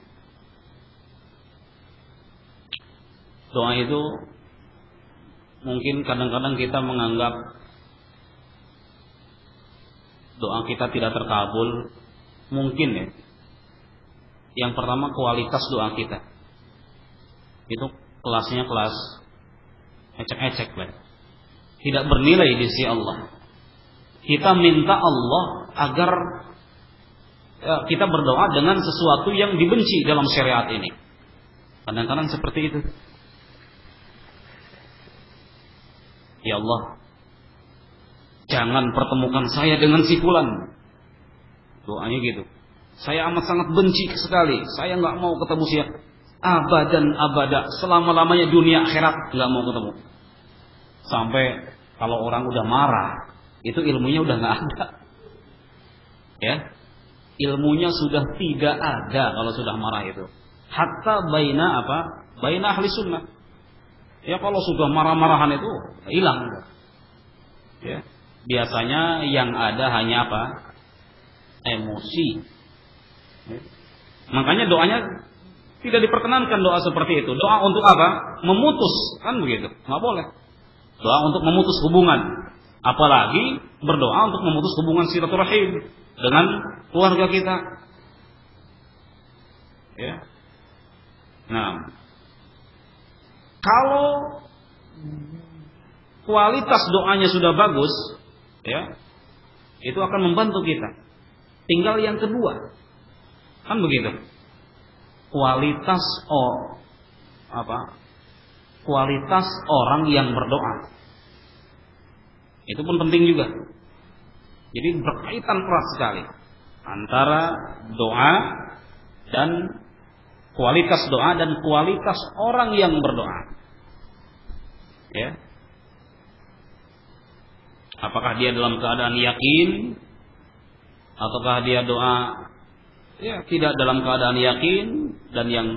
Doa itu mungkin kadang-kadang kita menganggap doa kita tidak terkabul. Mungkin ya. Yang pertama kualitas doa kita. Itu kelasnya kelas ecek-ecek lah. Tidak bernilai di sisi Allah. Kita minta Allah agar kita berdoa dengan sesuatu yang dibenci dalam syariat ini. Kadang-kadang seperti itu. Ya Allah, jangan pertemukan saya dengan si fulan. Doanya gitu. Saya amat sangat benci sekali. Saya nggak mau ketemu dia. Abadan abada, selama-lamanya dunia akhirat nggak mau ketemu. Sampai kalau orang udah marah, itu ilmunya udah nggak ada. Ya, ilmunya sudah tidak ada kalau sudah marah itu. Hatta baina apa? Baina ahli sunnah. Ya kalau sudah marah-marahan itu hilang. Ya. Biasanya yang ada hanya apa? Emosi. Ya. Makanya doanya tidak diperkenankan doa seperti itu. Doa untuk apa? Memutus, kan begitu. Nggak boleh. Doa untuk memutus hubungan. Apalagi berdoa untuk memutus hubungan silaturahim dengan keluarga kita. Ya. Nah, kalau kualitas doanya sudah bagus, ya, itu akan membantu kita. Tinggal yang kedua, kan begitu. Kualitas kualitas orang yang berdoa. Itu pun penting juga. Jadi berkaitan erat sekali antara doa dan kualitas doa dan kualitas orang yang berdoa. Ya. Apakah dia dalam keadaan yakin ataukah dia doa ya tidak dalam keadaan yakin dan yang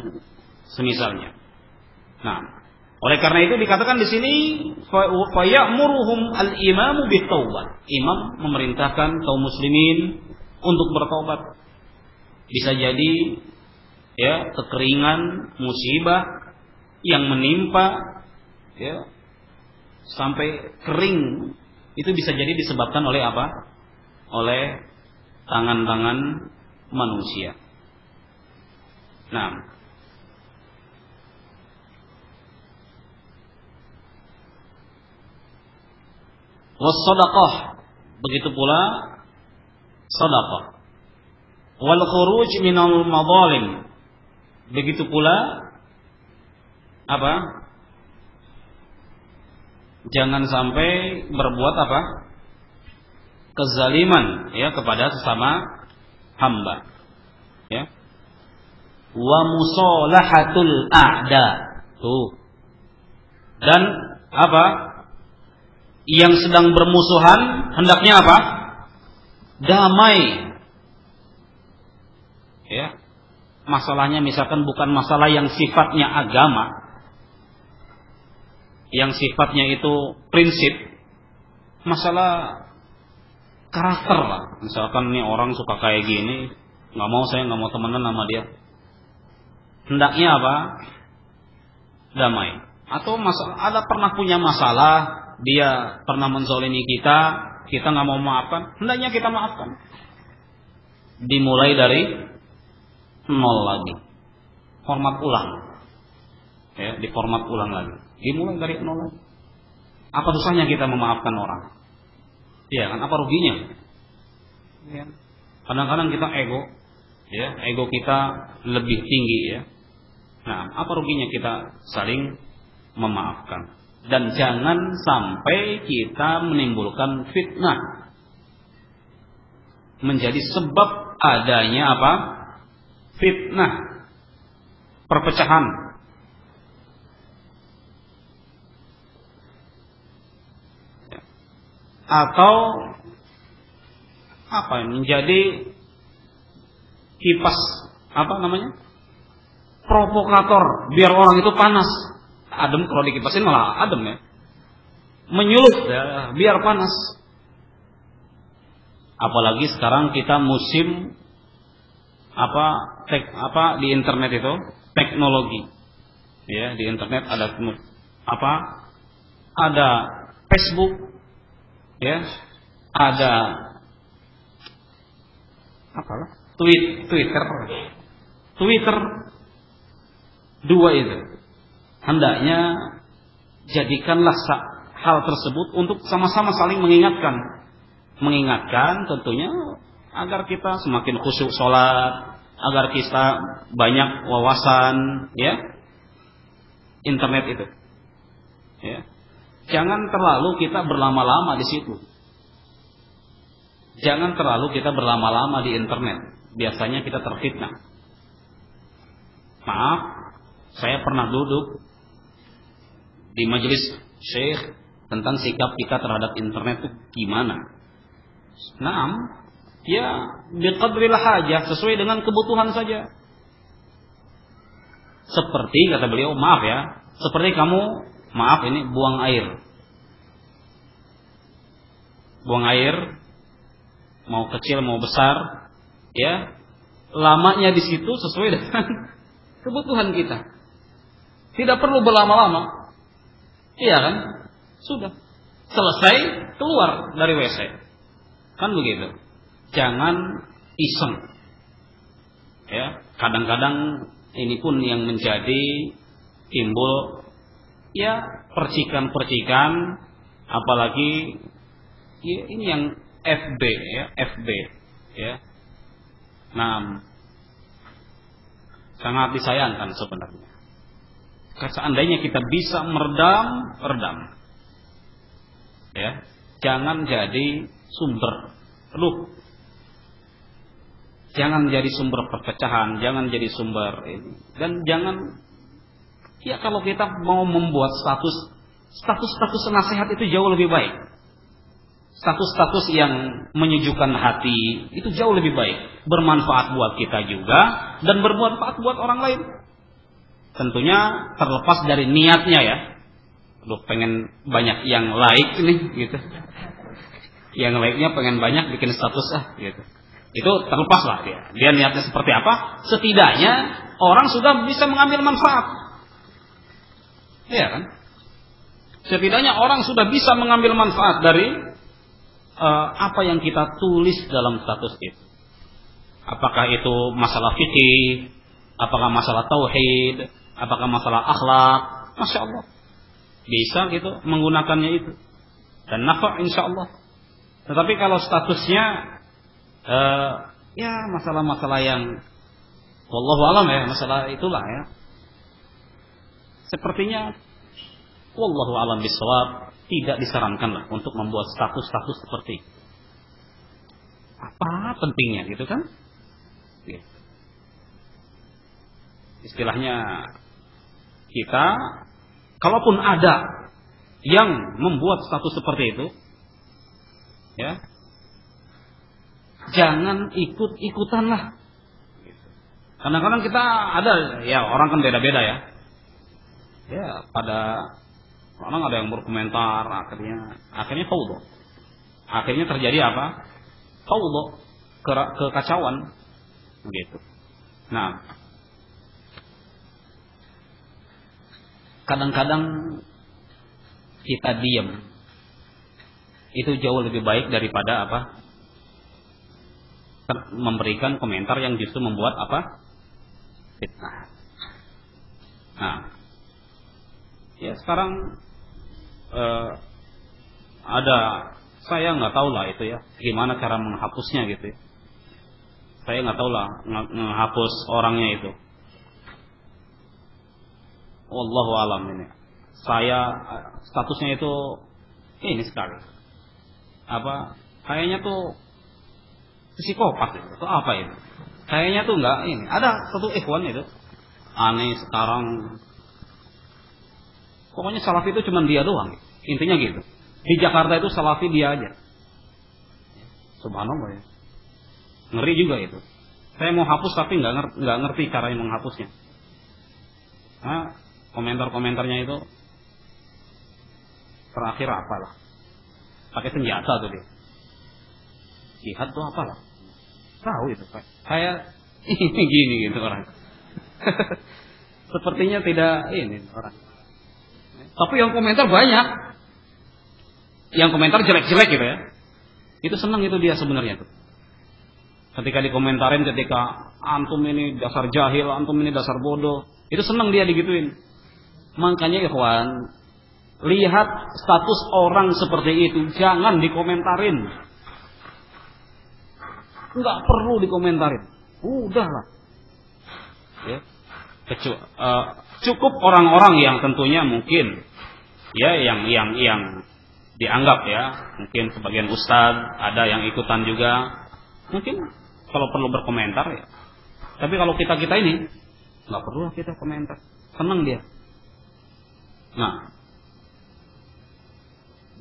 semisalnya. Nah, oleh karena itu dikatakan di sini fa ya'muruhum al-imamu bitaubat. Imam memerintahkan kaum muslimin untuk bertaubat. Bisa jadi ya kekeringan, musibah yang menimpa ya sampai kering itu bisa jadi disebabkan oleh apa? Oleh tangan-tangan manusia. Nah, was-shadaqah, begitu pula sedekah. Wal khuruj minal madzalim, begitu pula apa? Jangan sampai berbuat apa? Kezaliman ya kepada sesama hamba. Ya. Wa musalahatul a'da. Tuh. Dan apa? Yang sedang bermusuhan hendaknya apa? Damai. Ya. Masalahnya misalkan bukan masalah yang sifatnya agama, yang sifatnya itu prinsip, masalah karakter lah. Misalkan nih orang suka kayak gini, saya nggak mau temenan sama dia. Hendaknya apa? Damai. Atau ada pernah punya masalah, dia pernah menzalimi kita nggak mau maafkan, hendaknya kita maafkan. Dimulai dari nol lagi, format ulang, ya, diformat ulang lagi, dimulai dari nol lagi. Apa dosanya kita memaafkan orang? Ya kan, apa ruginya? Ya. Kadang-kadang kita ego kita lebih tinggi ya. Nah, apa ruginya kita saling memaafkan? Dan jangan sampai kita menimbulkan fitnah, menjadi sebab adanya apa? Fitnah, perpecahan. Atau apa? Menjadi kipas provokator, biar orang itu panas. Adem, kalau dikipasin malah adem ya. Menyulut ya, biar panas. Apalagi sekarang kita musim di internet itu teknologi. Ya, di internet ada Facebook, ya, ada Twitter, dua itu. Hendaknya jadikanlah hal tersebut untuk sama-sama saling mengingatkan tentunya agar kita semakin khusyuk sholat, agar kita banyak wawasan ya internet itu. Ya. Jangan terlalu kita berlama-lama di situ. Jangan terlalu kita berlama-lama di internet. Biasanya kita terfitnah. Maaf, saya pernah duduk di majelis syekh tentang sikap kita terhadap internet itu gimana. Nah, Ya, biqadril hajah, sesuai dengan kebutuhan saja. Seperti kata beliau, maaf ya, seperti kamu, maaf ini buang air. Buang air, mau kecil mau besar, ya, lamanya di situ sesuai dengan kebutuhan kita. Tidak perlu berlama-lama. Iya kan? Sudah. Selesai, keluar dari WC. Kan begitu. Jangan iseng. Ya, kadang-kadang ini pun yang menjadi timbul ya percikan-percikan, apalagi ya, ini yang FB ya, FB ya. Nah, sangat disayangkan sebenarnya. Seandainya kita bisa meredam, ya, jangan jadi sumber. Jangan jadi sumber perpecahan, jangan jadi sumber ini. Dan jangan, ya kalau kita mau membuat status nasihat itu jauh lebih baik. Status yang menyejukkan hati itu jauh lebih baik. Bermanfaat buat kita juga dan bermanfaat buat orang lain. Tentunya terlepas dari niatnya ya. Lu pengen banyak yang like nih gitu. Yang like-nya pengen banyak bikin status gitu. Itu terlepas lah dia. Dia niatnya seperti apa? Setidaknya orang sudah bisa mengambil manfaat. Iya kan? Setidaknya orang sudah bisa mengambil manfaat dari apa yang kita tulis dalam status itu. Apakah itu masalah fikih, apakah masalah tauhid, apakah masalah akhlak, masya Allah bisa gitu menggunakannya itu dan nafa' insya Allah. Tetapi kalau statusnya ya masalah-masalah yang wallahu alam ya, masalah itulah ya, sepertinya wallahu alam bisawab, tidak disarankanlah untuk membuat status-status seperti apa pentingnya gitu kan. Istilahnya kita, kalaupun ada yang membuat status seperti itu, ya, jangan ikut-ikutan lah. Kadang-kadang kita ada, ya orang kan beda-beda ya. Ya, pada orang ada yang berkomentar, akhirnya fawdhu. Akhirnya terjadi apa? Fawdhu, kekacauan, begitu. Nah, kadang-kadang kita diam itu jauh lebih baik daripada apa? Memberikan komentar yang justru membuat apa? Fitnah. Nah, ya sekarang ada, saya nggak tahu lah itu ya, gimana cara menghapusnya gitu ya. Saya nggak tahu lah menghapus orangnya itu. Wallahu alam ini. Saya statusnya itu ini sekali. Apa? Kayaknya tuh psikopat itu. Itu apa itu? Kayaknya tuh enggak ini. Ada satu ikhwan itu. Aneh sekarang. Pokoknya salafi itu cuma dia doang. Intinya gitu. Di Jakarta itu salafi dia aja. Subhanallah ya. Ngeri juga itu. Saya mau hapus tapi nggak ngerti cara yang menghapusnya. Nah, komentar-komentarnya itu terakhir apalah, pakai senjata tuh dia, jihad tuh apalah, tahu itu kayak ini gini gitu orang. Sepertinya tidak ini orang. Tapi yang komentar banyak, yang komentar jelek-jelek gitu ya, itu senang itu dia sebenarnya tuh. Ketika dikomentarin, ketika antum ini dasar jahil, antum ini dasar bodoh, itu senang dia digituin. Makanya ikhwan, lihat status orang seperti itu, jangan dikomentarin. Enggak perlu dikomentarin. Udahlah. Ya. Cukup orang-orang yang tentunya mungkin ya yang dianggap ya, mungkin sebagian ustaz, ada yang ikutan juga. Mungkin kalau perlu berkomentar ya. Tapi kalau kita ini enggak perlu kita komentar. Senang dia. Nah,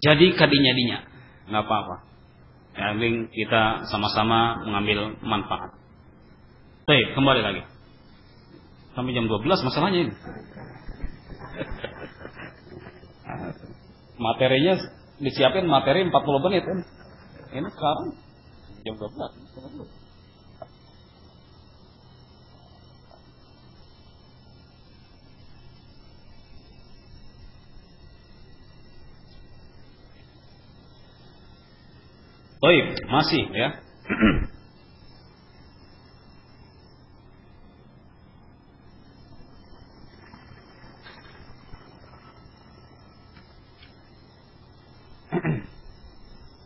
jadi kadinya-dinya, nggak apa-apa. Yang kita sama-sama mengambil manfaat. Baik, kembali lagi. Sampai jam 12 masalahnya ini. Materinya disiapin materi 40 menit kan. Ini sekarang jam 12. Baik, masih ya.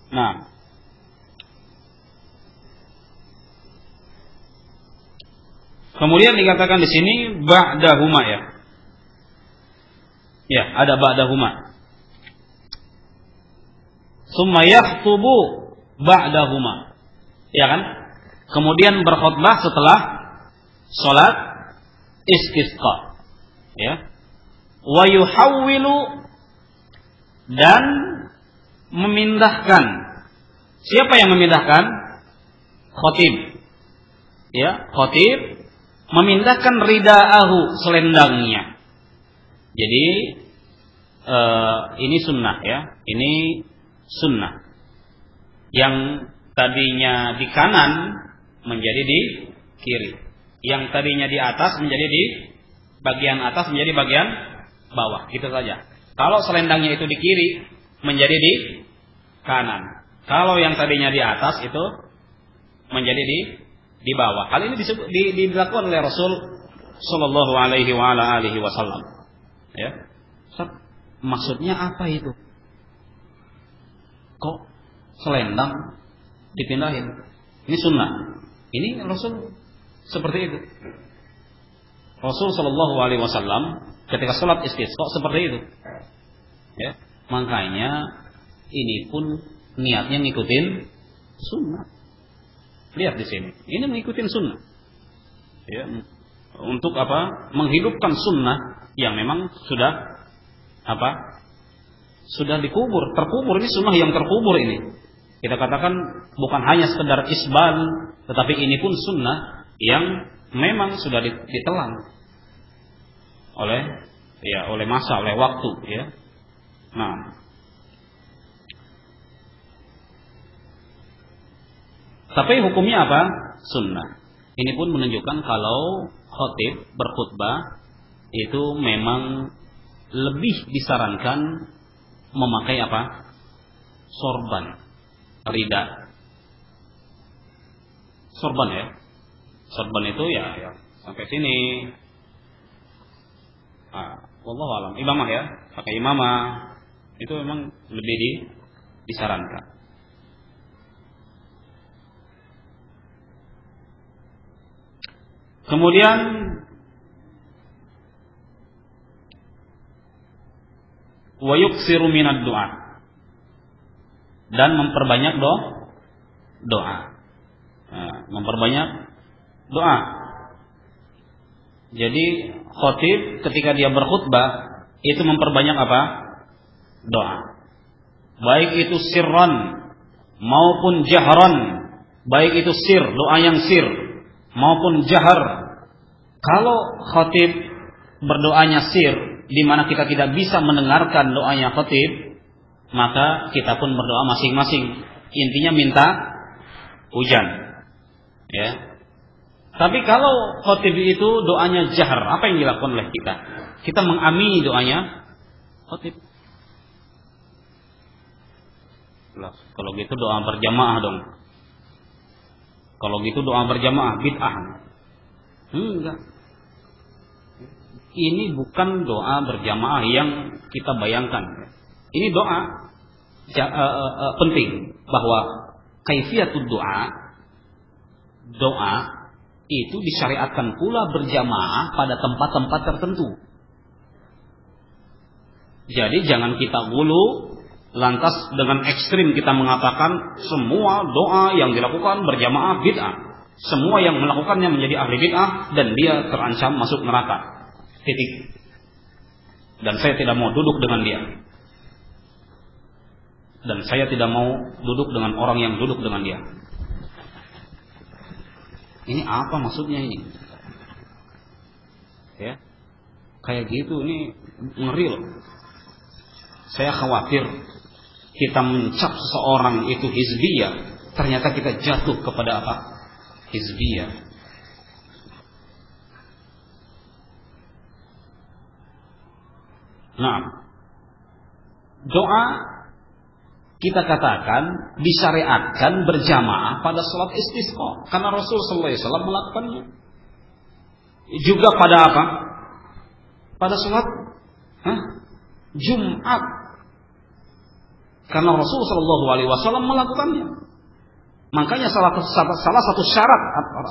Nah, kemudian dikatakan di sini ba'dahuma ya. Ya, ada ba'dahuma. Summa yakhtubu ba'dahuma. Ya kan? Kemudian berkhutbah setelah salat istisqa. Ya. Wa yuhawwilu, dan memindahkan. Siapa yang memindahkan? Khatib. Ya, khatib memindahkan ridaahu, selendangnya. Jadi ini sunnah ya. Ini sunnah. Yang tadinya di kanan menjadi di kiri. Yang tadinya di atas menjadi di bagian atas menjadi bagian bawah. Gitu saja. Kalau selendangnya itu di kiri menjadi di kanan. Kalau yang tadinya di atas itu menjadi di bawah. Hal ini dilakukan oleh Rasul Sallallahu Alaihi Wasallam. Ya, maksudnya apa itu? Kok selendang dipindahin? Ini sunnah. Ini Rasul seperti itu. Rasul Sallallahu Alaihi Wasallam ketika sholat istisqa seperti itu. Ya, makanya ini pun niatnya ngikutin sunnah. Lihat di sini, ini mengikutin sunnah. Ya, untuk apa? Menghidupkan sunnah yang memang sudah apa? Sudah dikubur, terkubur. Ini sunnah yang terkubur ini. Kita katakan bukan hanya sekedar isbal, tetapi ini pun sunnah yang memang sudah ditelan oleh masa, oleh waktu. Ya. Nah. Tapi hukumnya apa? Sunnah. Ini pun menunjukkan kalau khatib berkhutbah itu memang lebih disarankan memakai apa? Sorban, rida. Sorban ya. Sorban itu ya sampai sini. Wallahu alam. Imamah ya, pakai imamah itu memang lebih disarankan. Kemudian wa yuksiru minad du'a, dan memperbanyak doa. Memperbanyak doa. Jadi khatib ketika dia berkhutbah itu memperbanyak apa? Doa. Baik itu sirran maupun jahran, baik itu sir, doa yang sir maupun jahar. Kalau khatib berdoanya sir, di mana kita tidak bisa mendengarkan doanya khatib, maka kita pun berdoa masing-masing. Intinya minta hujan. Ya. Tapi kalau khatib itu doanya jahar, apa yang dilakukan oleh kita? Kita mengamini doanya khatib. Kalau gitu doa berjamaah dong. Kalau gitu doa berjamaah bid'ah. Enggak. Ini bukan doa berjamaah yang kita bayangkan. Ini doa penting bahwa kaifiatud doa itu disyariatkan pula berjamaah pada tempat-tempat tertentu. Jadi jangan kita gulu lantas dengan ekstrim kita mengatakan semua doa yang dilakukan berjamaah bid'ah. Semua yang melakukannya menjadi ahli bid'ah dan dia terancam masuk neraka. Titik. Dan saya tidak mau duduk dengan dia. dan saya tidak mau duduk dengan orang yang duduk dengan dia. Ini apa maksudnya ini? Ya, kayak gitu ini ngeri loh. Saya khawatir kita mencap seseorang itu hizbiyah, ternyata kita jatuh kepada apa? Hizbiyah. Nah, doa kita katakan disyariatkan berjamaah pada salat istisqa karena Rasul sallallahu alaihi wasallam melakukannya. Juga pada apa? Pada salat Jumat. Karena Rasul sallallahu alaihi wasallam melakukannya. Makanya salah satu syarat,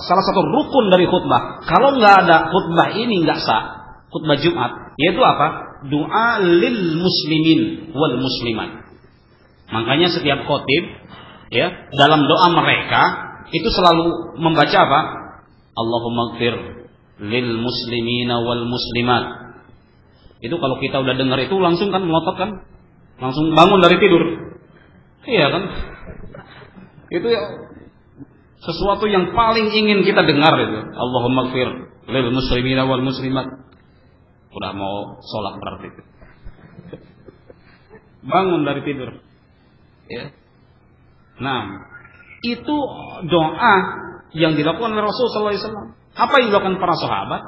salah satu rukun dari khutbah. Kalau nggak ada khutbah ini nggak sah, khutbah Jumat, yaitu apa? Doa lil muslimin wal muslimat. Makanya setiap khotib ya, dalam doa mereka itu selalu membaca apa? Allahumma ighfir lil muslimina wal muslimat. Itu kalau kita udah dengar itu langsung kan melotot kan? Langsung bangun dari tidur. Iya kan? Itu ya, sesuatu yang paling ingin kita dengar itu. Allahumma ighfir lil muslimina wal muslimat. Udah mau sholat berarti. Bangun dari tidur. Ya. Nah, itu doa yang dilakukan oleh Rasul sallallahu alaihi wasallam. Apa yang dilakukan para sahabat?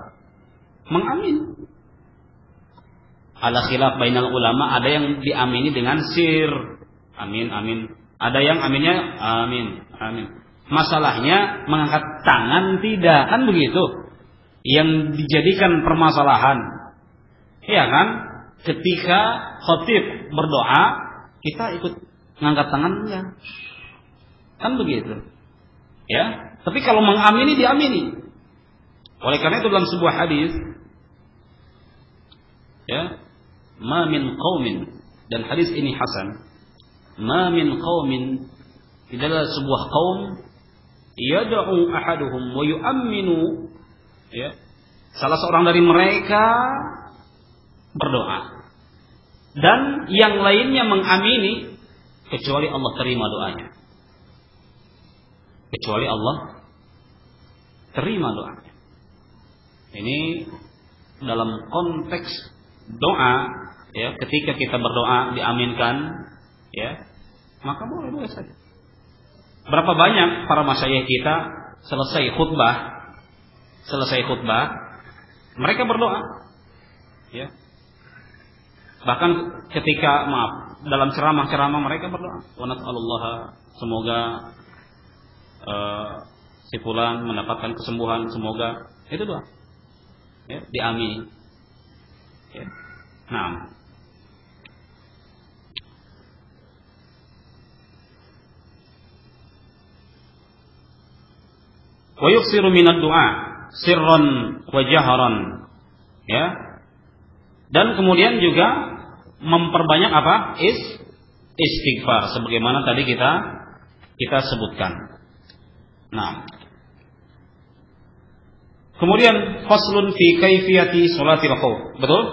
Mengamin. Ala khilaf bainal ulama, ada yang diamini dengan sir. Amin, amin. Ada yang aminnya amin, amin. Masalahnya mengangkat tangan tidak, kan begitu. Yang dijadikan permasalahan. Iya kan? Ketika khatib berdoa, kita ikut ngangkat tangan enggak? Kan begitu. Ya, tapi kalau mengamini diamini. Oleh karena itu dalam sebuah hadis ya, ma min qaumin, dan hadis ini hasan. Ma min qaumin, tidaklah sebuah kaum yad'u ahaduhum wa yu'minu, ya. Salah seorang dari mereka berdoa dan yang lainnya mengamini, kecuali Allah terima doanya. Kecuali Allah terima doanya. Ini dalam konteks doa, ya, ketika kita berdoa diaminkan, ya, maka boleh saja. Berapa banyak para masyayikh kita selesai khutbah, mereka berdoa, ya. Bahkan ketika dalam ceramah-ceramah mereka berdoa, wa nas'alullah, semoga si fulan mendapatkan kesembuhan, semoga, itu doa. Ya, diamini. Ya. Nah, wa yuksiru minad du'a sirran wa jahran, ya. Dan kemudian juga memperbanyak apa? Istighfar, sebagaimana tadi kita sebutkan. Nah, kemudian faslun fi kaifiyati sholatil khauf. Betul?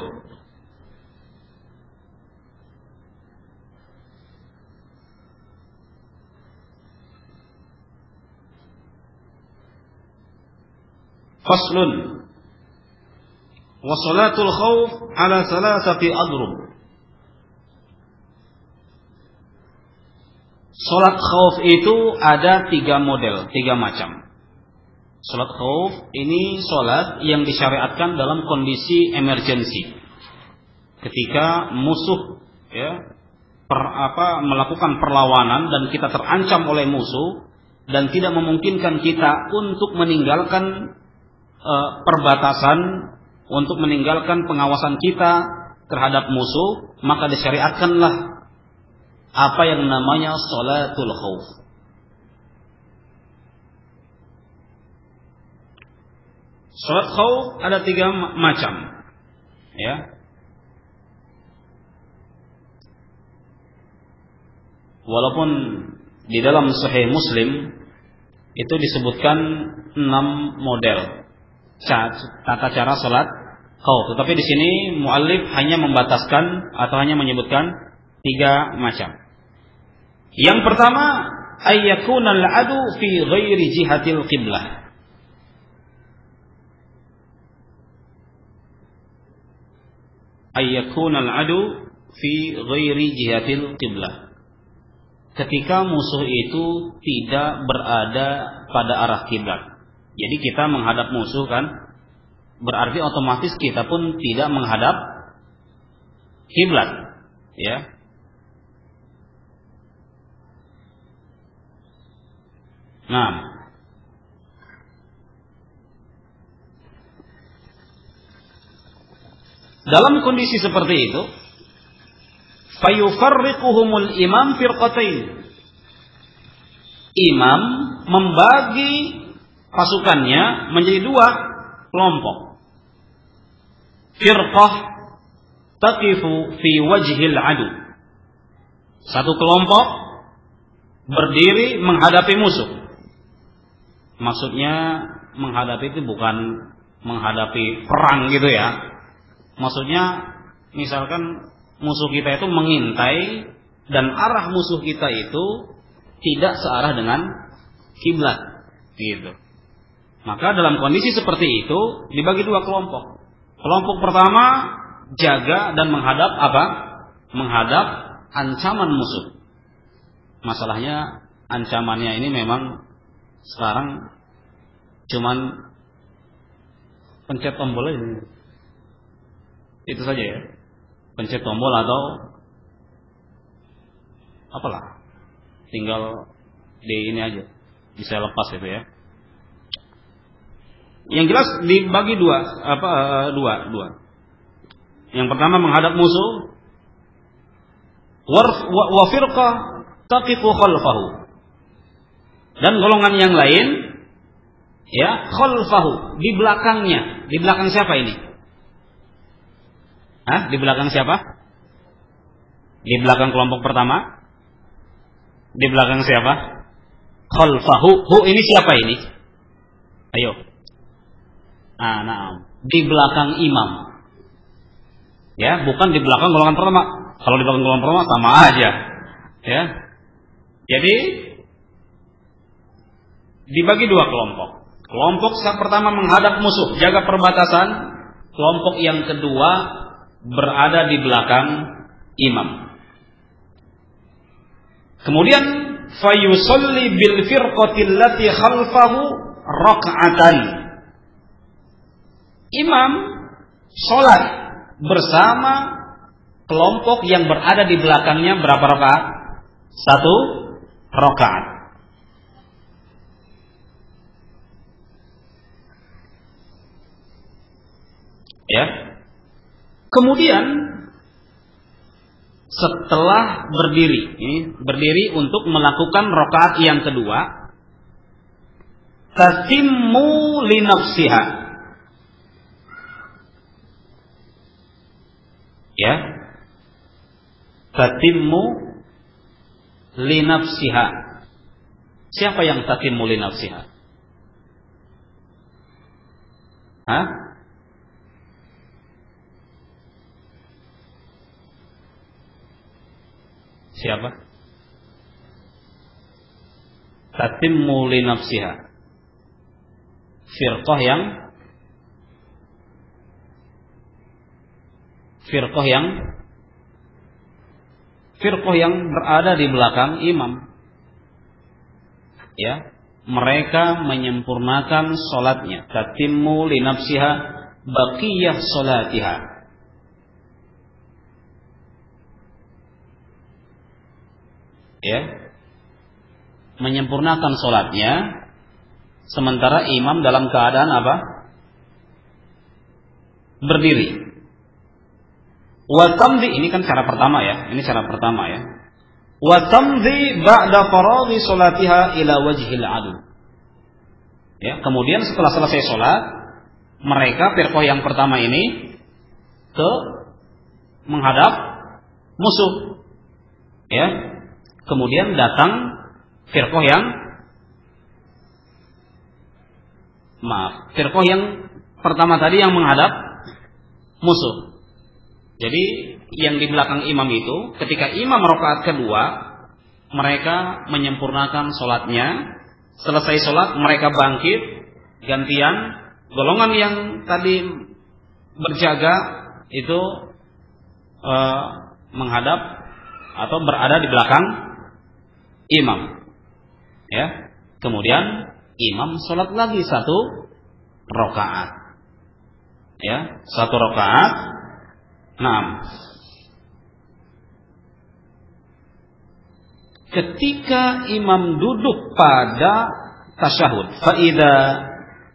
Faslun wa sholatul khauf ala salasati adrub. Salat khauf itu ada 3 model, 3 macam. Salat khauf ini salat yang disyariatkan dalam kondisi emergensi. Ketika musuh, ya, melakukan perlawanan dan kita terancam oleh musuh dan tidak memungkinkan kita untuk meninggalkan perbatasan, untuk meninggalkan pengawasan kita terhadap musuh, maka disyariatkanlah apa yang namanya sholatul khauf. Sholat khauf ada 3 macam, ya. Walaupun di dalam Sahih Muslim itu disebutkan 6 model tata cara sholat khauf, tetapi di sini muallif hanya membataskan atau hanya menyebutkan 3 macam. Yang pertama, ayyakunal adu fi ghairi jihatil qiblah. Ayyakunal adu fi ghairi jihatil qiblah. Ketika musuh itu tidak berada pada arah kiblat. Jadi kita menghadap musuh kan, berarti otomatis kita pun tidak menghadap kiblat, ya. Nah, dalam kondisi seperti itu, fayufarriquhumul imam firqatain. Imam membagi pasukannya menjadi dua kelompok. Firqah taqifu fi wajhil adu. Satu kelompok berdiri menghadapi musuh. Maksudnya menghadapi itu bukan menghadapi perang gitu ya. Maksudnya misalkan musuh kita itu mengintai dan arah musuh kita itu tidak searah dengan kiblat gitu. Maka dalam kondisi seperti itu dibagi dua kelompok. Kelompok pertama jaga dan menghadap apa? Menghadap ancaman musuh. Masalahnya ancamannya ini memang sekarang cuman pencet tombol aja. Itu saja ya. Pencet tombol atau apalah. Tinggal di ini aja. Bisa lepas itu ya. Yang jelas dibagi dua. Yang pertama menghadap musuh. Wa firqah taqifu khalfahu. Dan golongan yang lain ya khalfahu, di belakangnya. Di belakang siapa ini? Di belakang siapa? Di belakang kelompok pertama? Di belakang siapa? Khalfahu. Hu ini siapa ini? Ayo. Nah, di belakang imam. Ya, bukan di belakang golongan pertama. Kalau di belakang golongan pertama sama aja. Ya. Jadi dibagi dua kelompok. Kelompok pertama menghadap musuh, jaga perbatasan. Kelompok yang kedua berada di belakang imam. Kemudian fayusalli bil firqatil lati khalfahu rak'atan. Imam salat bersama kelompok yang berada di belakangnya berapa rakaat? 1 rakaat. Ya. Kemudian setelah berdiri untuk melakukan rakaat yang kedua, tatimmu li nafsiha. Ya. Tatimmu li nafsiha. Siapa yang tatimmu li nafsiha? Siapa? Tatimmu li nafsiha. Firqah yang berada di belakang imam. Ya, mereka menyempurnakan salatnya. Tatimmu li nafsiha baqiyah salatiha. Ya, menyempurnakan sholatnya, sementara imam dalam keadaan apa? Berdiri. Wa tamdi, ini kan cara pertama ya, Wa tamdi ba'da faradhi sholatiha ila wajhil adu. Ya, kemudian setelah selesai sholat, mereka firqah yang pertama ini menghadap musuh. Ya. Kemudian datang firqah yang pertama tadi yang menghadap musuh. Jadi yang di belakang imam itu ketika imam rakaat kedua mereka menyempurnakan sholatnya. Selesai sholat mereka bangkit, gantian. Golongan yang tadi berjaga itu menghadap atau berada di belakang imam. Ya. Kemudian imam sholat lagi 1 rakaat. Ya, 1 rakaat. Nah, ketika imam duduk pada tasyahud, faida,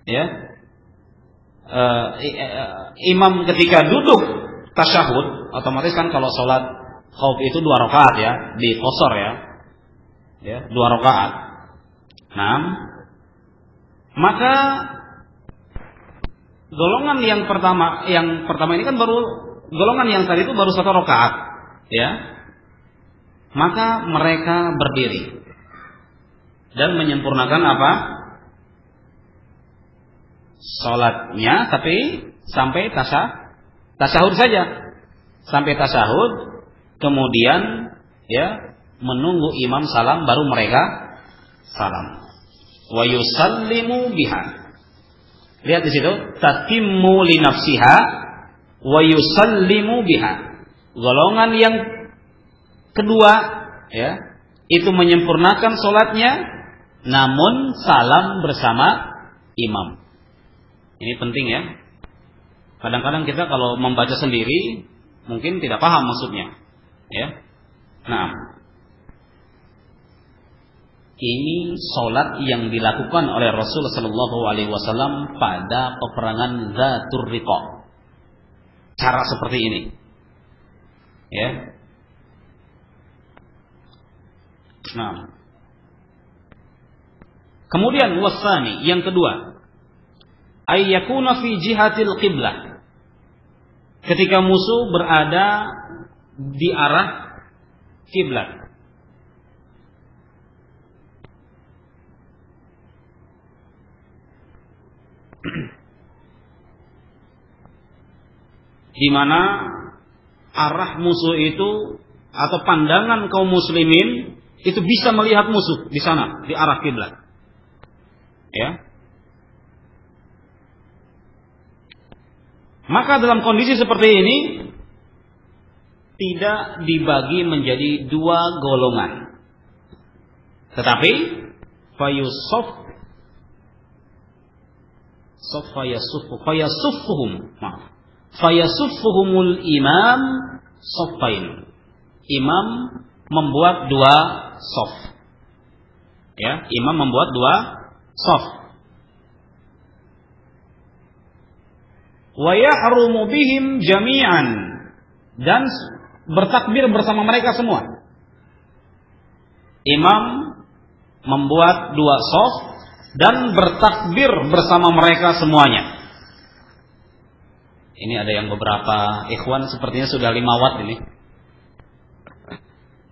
ya, imam ketika duduk tasyahud, otomatis kan kalau sholat khauf itu 2 rakaat ya, di qasar ya, 2 rakaat. Nah, maka golongan yang pertama ini kan baru golongan yang tadi itu baru 1 rakaat, ya. Maka mereka berdiri dan menyempurnakan apa? Salatnya, tapi sampai tasyahud saja. Sampai tasyahud, kemudian ya menunggu imam salam baru mereka salam. Wa yusallimu biha. Lihat di situ, tatimmu li nafsiha wa yusallimu biha. Golongan yang kedua ya, itu menyempurnakan sholatnya namun salam bersama imam. Ini penting ya. Kadang-kadang kita kalau membaca sendiri mungkin tidak paham maksudnya, ya. Nah, ini sholat yang dilakukan oleh Rasulullah SAW pada peperangan Dzatur Riqa. Cara seperti ini, ya. Nah, kemudian wasani yang kedua, ayyakuna fi jihatil qiblah. Ketika musuh berada di arah kiblat. Di mana arah musuh itu atau pandangan kaum muslimin itu bisa melihat musuh di sana, di arah kiblat. Ya. Maka dalam kondisi seperti ini tidak dibagi menjadi 2 golongan. Tetapi fayasuffuhumul imam saffain. Imam membuat 2 shaf. Ya, imam membuat 2 shaf. Wa yahrumu bihim jami'an, dan bertakbir bersama mereka semua. Imam membuat 2 shaf dan bertakbir bersama mereka semuanya. Ini ada yang beberapa ikhwan sepertinya sudah 5 watt ini.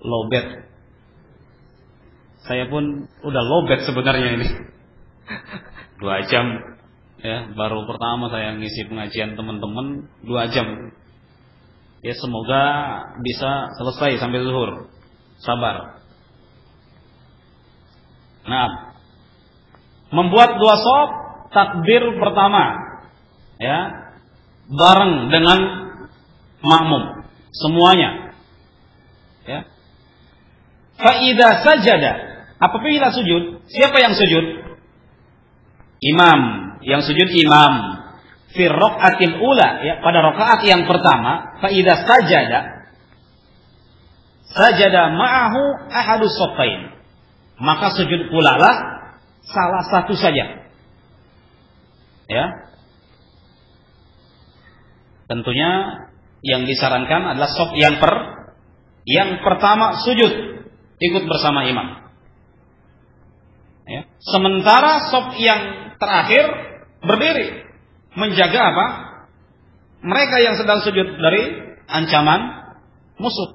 Lowbat. Saya pun udah lowbat sebenarnya ini. 2 jam. Ya, baru pertama saya ngisi pengajian teman-teman 2 jam. Ya, semoga bisa selesai sampai zuhur. Sabar. Nah, membuat 2 shaf, takbir pertama, ya, bareng dengan makmum semuanya. Ya. Fa idza sajada, apabila sujud, siapa yang sujud? Imam. Yang sujud imam fi raqatil ula, ya, pada rakaat yang pertama, fa idza sajada ma'ahu ahadus shaffain, maka sujud pula lah salah satu saja. Ya. Tentunya yang disarankan adalah shaf yang pertama sujud ikut bersama imam. Ya. Sementara shaf yang terakhir berdiri menjaga apa? Mereka yang sedang sujud dari ancaman musuh.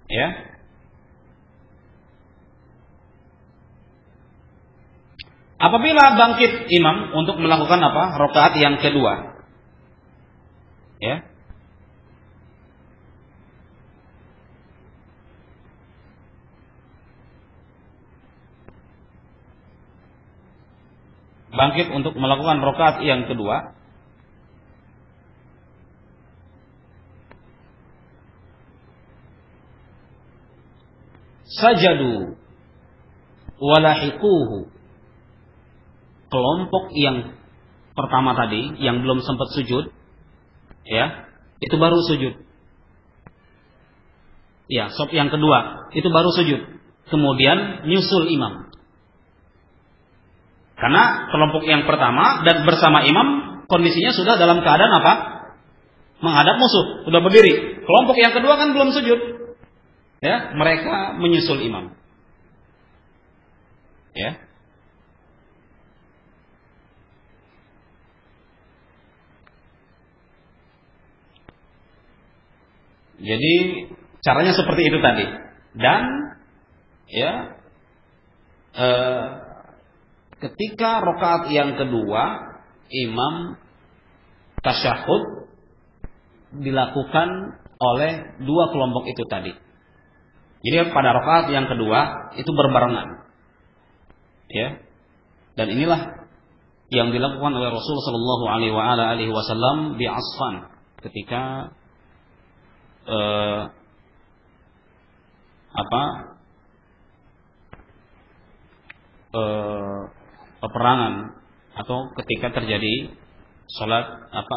Ya. Apabila bangkit imam untuk melakukan apa? Rakaat yang kedua. Ya. bangkit untuk melakukan rakaat yang kedua, sajadu walahiquhu. Kelompok yang pertama tadi yang belum sempat sujud, ya, itu baru sujud. Ya, sop yang kedua itu baru sujud. Kemudian nyusul imam. Karena kelompok yang pertama dan bersama imam kondisinya sudah dalam keadaan apa? Menghadap musuh, sudah berdiri. Kelompok yang kedua kan belum sujud. Ya, mereka menyusul imam. Ya. Jadi caranya seperti itu tadi. Dan ya, ketika rakaat yang kedua imam tasyahud dilakukan oleh dua kelompok itu tadi. Jadi pada rakaat yang kedua itu berbarengan. Ya. Dan inilah yang dilakukan oleh Rasul sallallahu alaihi wasallam di Asfan ketika peperangan atau ketika terjadi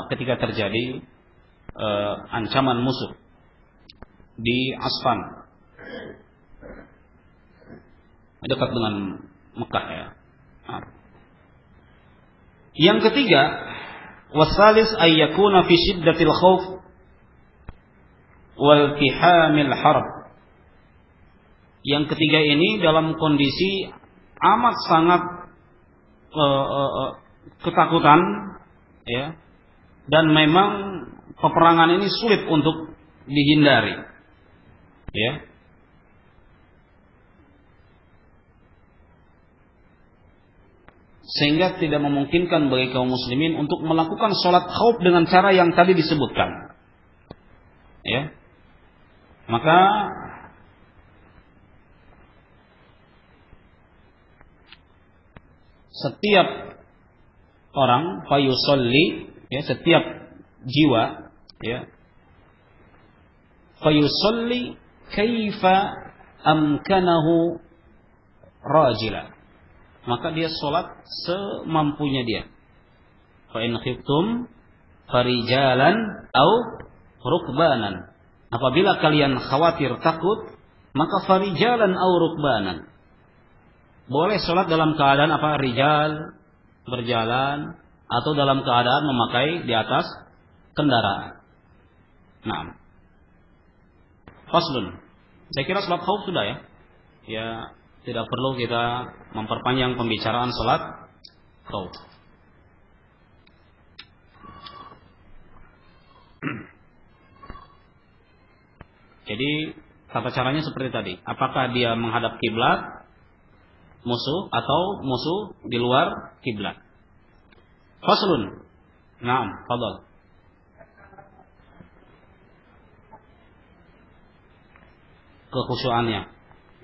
ketika terjadi ancaman musuh di Asfan dekat dengan Mekah, ya. Yang ketiga, wasalis ayyakuna fi syiddatil khauf wal tihamil harb. Yang ketiga ini dalam kondisi amat sangat ketakutan, ya, dan memang peperangan ini sulit untuk dihindari, ya. Sehingga tidak memungkinkan bagi kaum muslimin untuk melakukan sholat khauf dengan cara yang tadi disebutkan, ya. Maka setiap orang fayusolli, ya, setiap jiwa, ya, fayusolli kaifa amkanahu rajila, maka dia sholat semampunya dia. Fa in khiftum farijalan au rukbanan. Apabila kalian khawatir takut, maka farijalan au rukbanan. Boleh sholat dalam keadaan apa? Rijal, berjalan, atau dalam keadaan memakai di atas kendaraan. Nah, faslun. Saya kira sholat khauf sudah, ya. Ya, tidak perlu kita memperpanjang pembicaraan sholat khauf. Jadi tata caranya seperti tadi. Apakah dia menghadap kiblat musuh atau musuh di luar kiblat? Faslun. Naam, fadhal. Kekhusyuannya.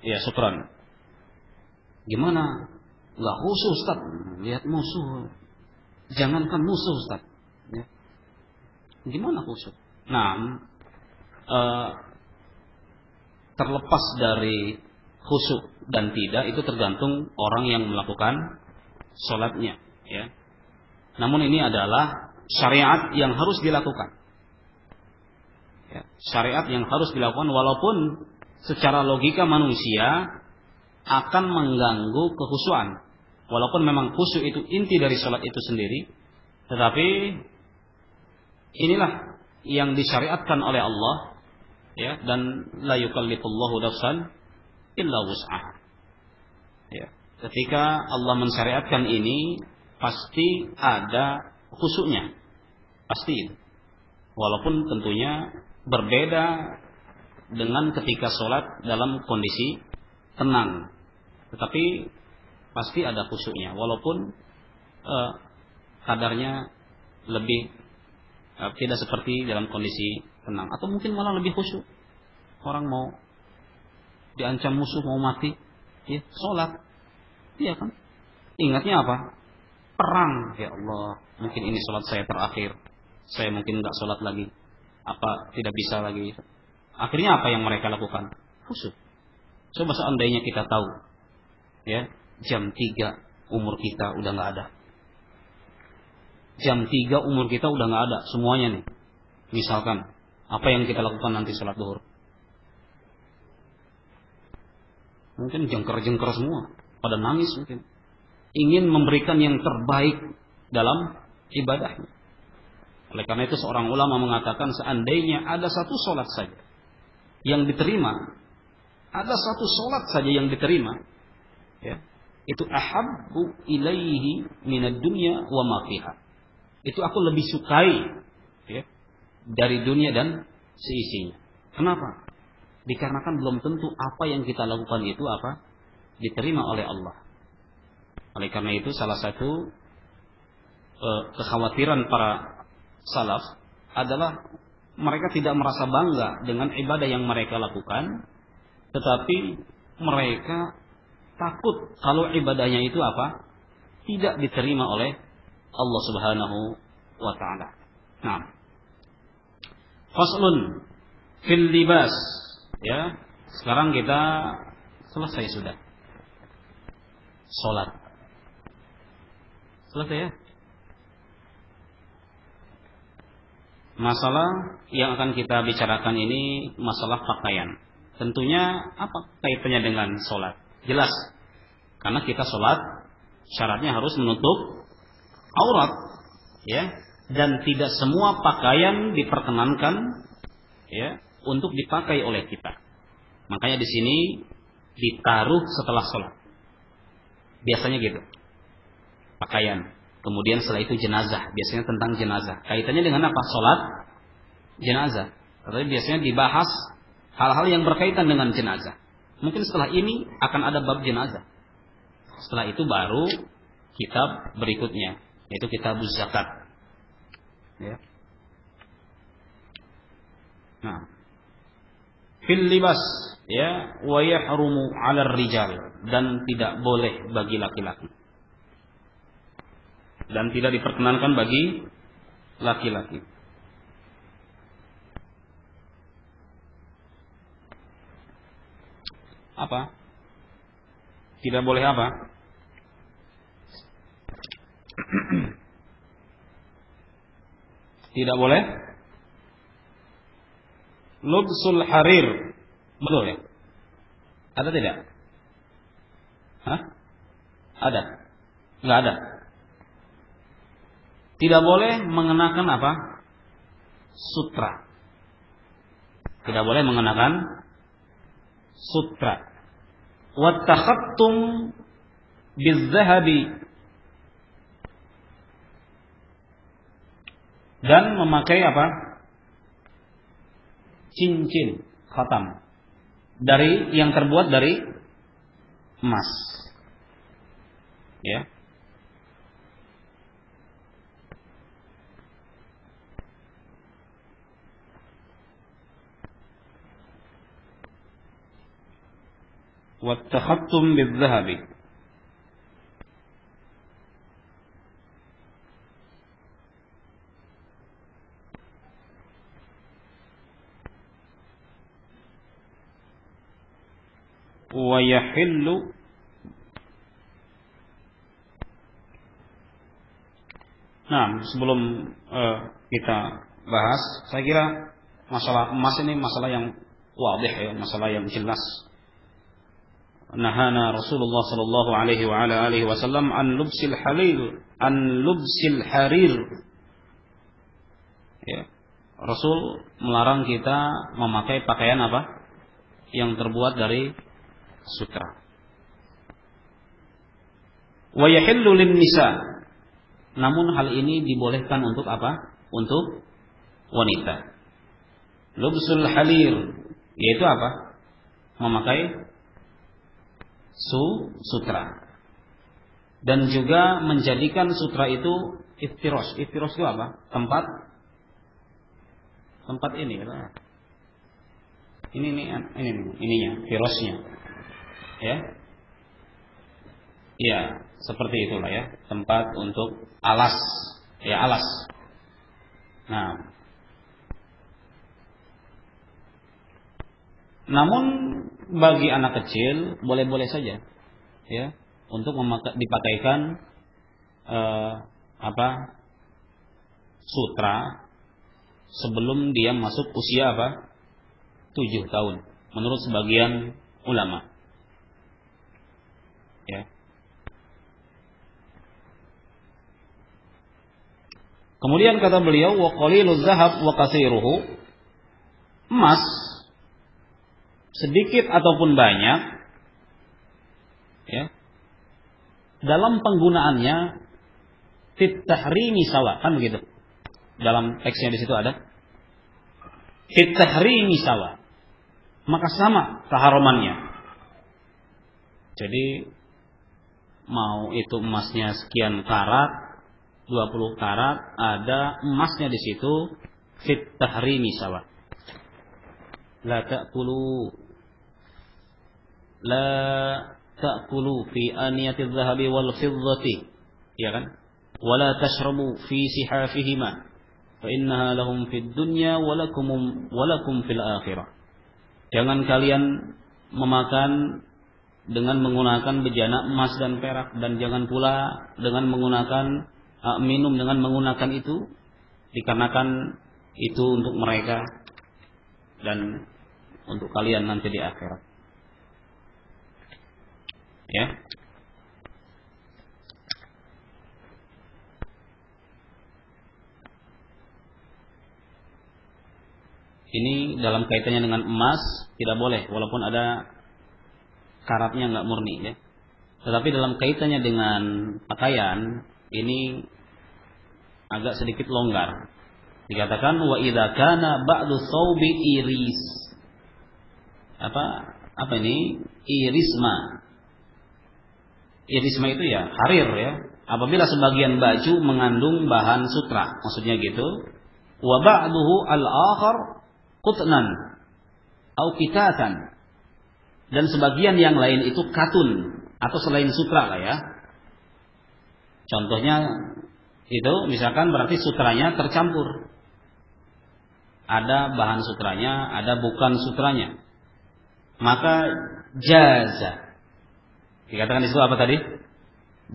Ya, syukran. Gimana? Enggak khusyuk, Ustaz. Lihat musuh. Jangankan musuh, Ustaz. Ya. Gimana khusyuk? Nah, terlepas dari khusyuk dan tidak itu tergantung orang yang melakukan sholatnya, ya. Namun ini adalah syariat yang harus dilakukan, ya. Syariat yang harus dilakukan walaupun secara logika manusia akan mengganggu kekhusyuan. Walaupun memang khusyuk itu inti dari sholat itu sendiri, tetapi inilah yang disyariatkan oleh Allah, ya, dan la yukallifullahu nafsan illa wus'aha. Ya, ketika Allah mensyariatkan ini pasti ada khusyuknya. Pasti. Walaupun tentunya berbeda dengan ketika sholat dalam kondisi tenang. Tetapi pasti ada khusyuknya. Walaupun kadarnya lebih tidak seperti dalam kondisi tenang. Atau mungkin malah lebih khusyuk. Orang mau diancam musuh, mau mati, ya, sholat. Iya kan? Ingatnya apa? perang. Ya Allah, mungkin ini sholat saya terakhir. Saya mungkin nggak sholat lagi. Apa tidak bisa lagi. Akhirnya apa yang mereka lakukan? Khusyuk. Coba seandainya kita tahu, ya, jam 3 umur kita udah nggak ada. Jam 3 umur kita udah nggak ada semuanya nih. Misalkan, apa yang kita lakukan nanti sholat duhur? Mungkin jengker-jengker semua, pada nangis mungkin. Ingin memberikan yang terbaik dalam ibadahnya. Oleh karena itu seorang ulama mengatakan seandainya ada satu sholat saja yang diterima, ada satu sholat saja yang diterima, ya, itu ahabbu ilaihi minad dunya wa ma fiha. Itu aku lebih sukai, ya, dari dunia dan seisinya. Kenapa? Dikarenakan belum tentu apa yang kita lakukan itu apa diterima oleh Allah. Oleh karena itu salah satu kekhawatiran para salaf adalah mereka tidak merasa bangga dengan ibadah yang mereka lakukan, tetapi mereka takut kalau ibadahnya itu apa tidak diterima oleh Allah Subhanahu wa taala. Nah, faslun fil libas. Ya, sekarang kita selesai sudah. Salat. Selesai ya? Masalah yang akan kita bicarakan ini masalah pakaian. Tentunya apa kaitannya dengan salat? Jelas. Karena kita salat syaratnya harus menutup aurat, ya. Dan tidak semua pakaian diperkenankan, ya, untuk dipakai oleh kita. Makanya di sini ditaruh setelah sholat. Biasanya gitu. Pakaian. Kemudian setelah itu jenazah. Biasanya tentang jenazah. Kaitannya dengan apa? Sholat jenazah. Tapi biasanya dibahas hal-hal yang berkaitan dengan jenazah. Mungkin setelah ini akan ada bab jenazah. Setelah itu baru kitab berikutnya, yaitu kitab zakat. Ya. Nah, fil libas, ya, wa yahrumu 'alal rijal, dan tidak boleh bagi laki-laki. Dan tidak diperkenankan bagi laki-laki. Apa? Tidak boleh apa? Tidak boleh lubsul harir. Betul ya? Ada tidak? Hah? Ada? Enggak ada. Tidak boleh mengenakan apa? Sutra. Tidak boleh mengenakan sutra. Wa takhattum bizzahabi, dan memakai apa? Cincin khatam dari yang terbuat dari emas. Ya. Wa takhattum bizzahabi. Wa yahillu Nah, sebelum kita bahas, saya kira masalah emas ini masalah yang wadih ya, masalah yang jelas. Nahana Rasulullah sallallahu alaihi wa ala alihi wasallam an lubsil harir. Ya. Rasul melarang kita memakai pakaian apa? Yang terbuat dari sutra. Wa yahillu lin nisa. Namun hal ini dibolehkan untuk apa? Untuk wanita. Lubsul halir, yaitu apa? Memakai sutra. Dan juga menjadikan sutra itu iftiros. Iftiros itu apa? Tempat ini ya. Ini ininya, firosnya. Ya. Ya, seperti itulah ya, tempat untuk alas, ya alas. Nah, namun bagi anak kecil boleh-boleh saja, ya, untuk dipakaikan sutra sebelum dia masuk usia 7 tahun, menurut sebagian ulama. Ya. Kemudian kata beliau, wa qaliluz zahab wa katsiruhu, emas sedikit ataupun banyak, ya, dalam penggunaannya fit tahrimi sawa, kan begitu. Dalam teksnya di situ ada fit tahrimi sawa, maka sama keharamannya. Jadi mau itu emasnya sekian karat, 20 karat, ada emasnya di situ fit tahrimi sawa. La ta'kulu fi aniyatiz zahabi wal fiddati, ya kan? Wala tashrabu fi sihafihima fa innaha lahum fid dunya wa lakum fil akhirah. Jangan kalian memakan dengan menggunakan bejana emas dan perak, dan jangan pula dengan menggunakan minum dengan menggunakan itu, dikarenakan itu untuk mereka dan untuk kalian nanti di akhirat. Ya. Ini dalam kaitannya dengan emas tidak boleh, walaupun ada karatnya nggak murni, ya. Tetapi dalam kaitannya dengan pakaian ini agak sedikit longgar. Dikatakan wa idza kana ba'du thawbi iris. Apa ini? Irisma. Irisma itu ya harir, ya. Apabila sebagian baju mengandung bahan sutra, maksudnya gitu. Wa ba'duhu al-akhar qutnan au kitatan. Dan sebagian yang lain itu katun atau selain sutra lah, ya. Contohnya itu misalkan berarti sutranya tercampur. Ada bahan sutranya, ada bukan sutranya. Maka jaza. Dikatakan itu apa tadi?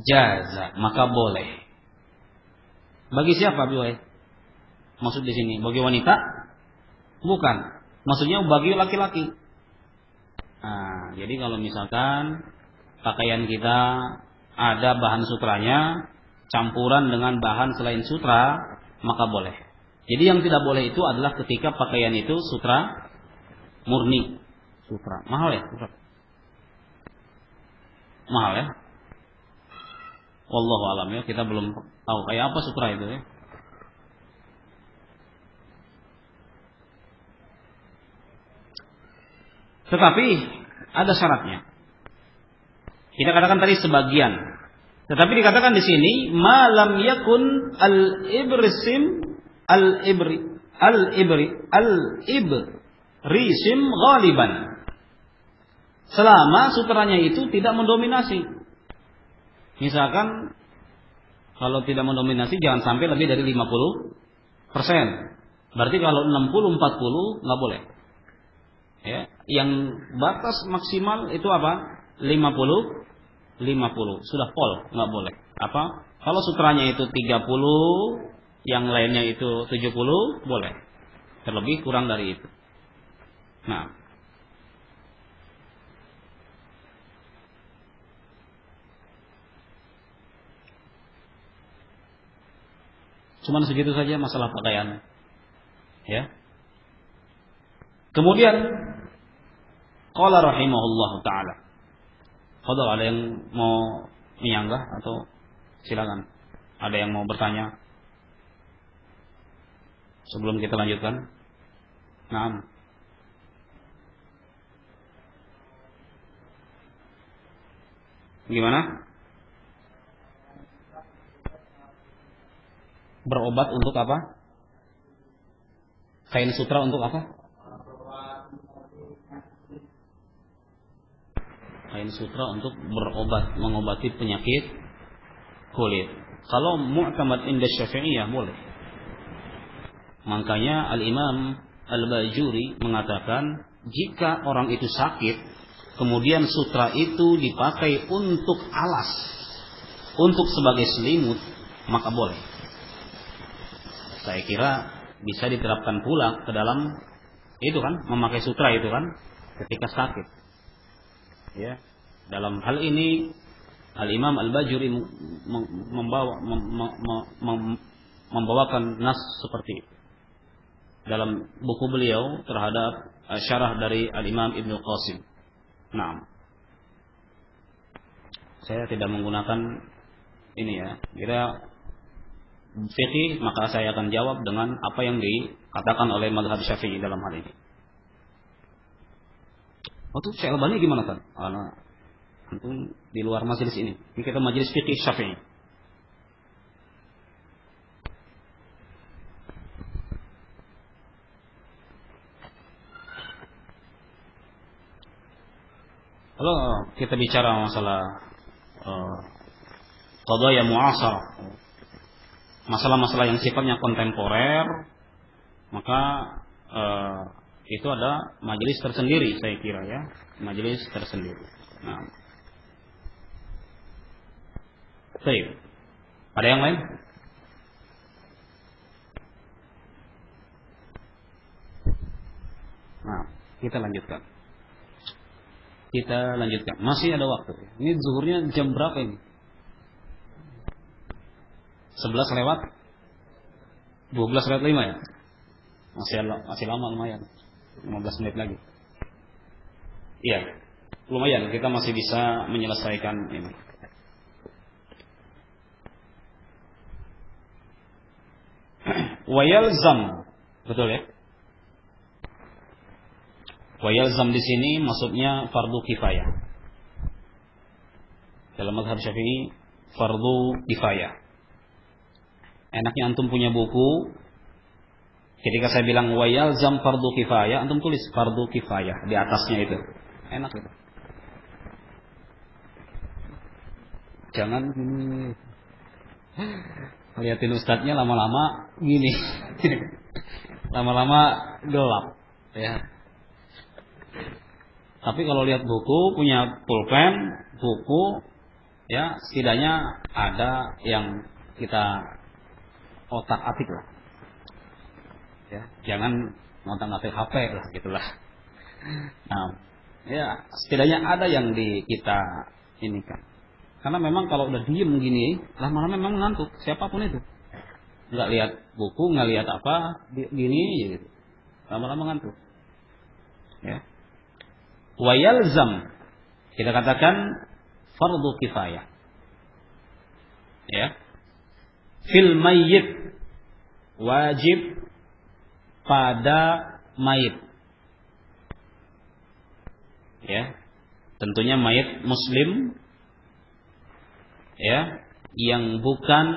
Jaza, maka boleh. Bagi siapa boleh? Maksud di sini bagi wanita? Bukan. Maksudnya bagi laki-laki. Nah, jadi kalau misalkan pakaian kita ada bahan sutranya campuran dengan bahan selain sutra, maka boleh. Jadi yang tidak boleh itu adalah ketika pakaian itu sutra murni. Sutra mahal, ya? Mahal, ya? Wallahu alam, ya. Kita belum tahu kayak apa sutra itu, ya. Tetapi ada syaratnya. Kita katakan tadi sebagian. Tetapi dikatakan di sini malam yakun al-ibrisim ghaliban. Selama sutranya itu tidak mendominasi. Misalkan kalau tidak mendominasi jangan sampai lebih dari 50%. Berarti kalau 60-40 nggak boleh. Ya, yang batas maksimal itu apa? 50 sudah pol, nggak boleh. Apa? Kalau sutranya itu 30, yang lainnya itu 70, boleh. Terlebih kurang dari itu. Nah, cuman segitu saja masalah pakaian. Ya. Kemudian qala rahimahullahu taala. Kalau ada yang mau menyanggah atau silakan. Ada yang mau bertanya sebelum kita lanjutkan? Naam. Gimana? Berobat untuk apa? Kain sutra untuk apa? kain sutra untuk mengobati penyakit kulit. Kalau mu'tamad inda Syafi'iyah boleh. Makanya Al-Imam Al-Bajuri mengatakan jika orang itu sakit, kemudian sutra itu dipakai untuk alas, untuk sebagai selimut, maka boleh. Saya kira bisa diterapkan pula ke dalam itu kan, memakai sutra itu kan ketika sakit. Ya, dalam hal ini Al-Imam Al-Bajuri membawakan nas seperti itu dalam buku beliau terhadap syarah dari Al-Imam Ibnu Qasim. Nah, saya tidak menggunakan ini ya, kira fikih, maka saya akan jawab dengan apa yang dikatakan oleh mazhab Syafi'i dalam hal ini. Waktu Syekh Albani gimana kan? Antum di luar majelis ini. Ini kita majelis fikih Syafi'i. Kalau kita bicara masalah qadaya mu'asarah, masalah-masalah yang sifatnya kontemporer, maka itu ada majelis tersendiri, saya kira ya, majelis tersendiri. Nah, baik. Ada yang lain? Nah, kita lanjutkan. Masih ada waktu. Ini zuhurnya jam berapa ini? 11 lewat 12 lewat 5 ya? Masih lama lumayan. 15 menit lagi. Iya, lumayan. Kita masih bisa menyelesaikan ini. Wayalzam, betul ya? Wayalzam di sini maksudnya fardu kifayah. Dalam mazhab Syafi'i fardu kifayah. Enaknya antum punya buku. Ketika saya bilang wayalzam fardu kifayah, antum tulis fardu kifayah di atasnya itu. Enak itu. Jangan gini. Lihatin ustadznya lama-lama gini. Lama-lama gelap ya. Tapi kalau lihat buku, punya pulpen, buku ya, setidaknya ada yang kita otak-atik lah. Ya, jangan ngotak-ngatik HP lah gitulah. Nah, ya setidaknya ada yang kita ini kan. Karena memang kalau udah diem begini, lama-lama memang ngantuk, siapapun itu. Nggak lihat buku, nggak lihat apa, gini gitu. Lama-lama ngantuk. Ya. Wayalzam, kita katakan fardu kifayah. Ya. Fil mayyit, wajib pada mayit. Ya. Tentunya mayit muslim ya, yang bukan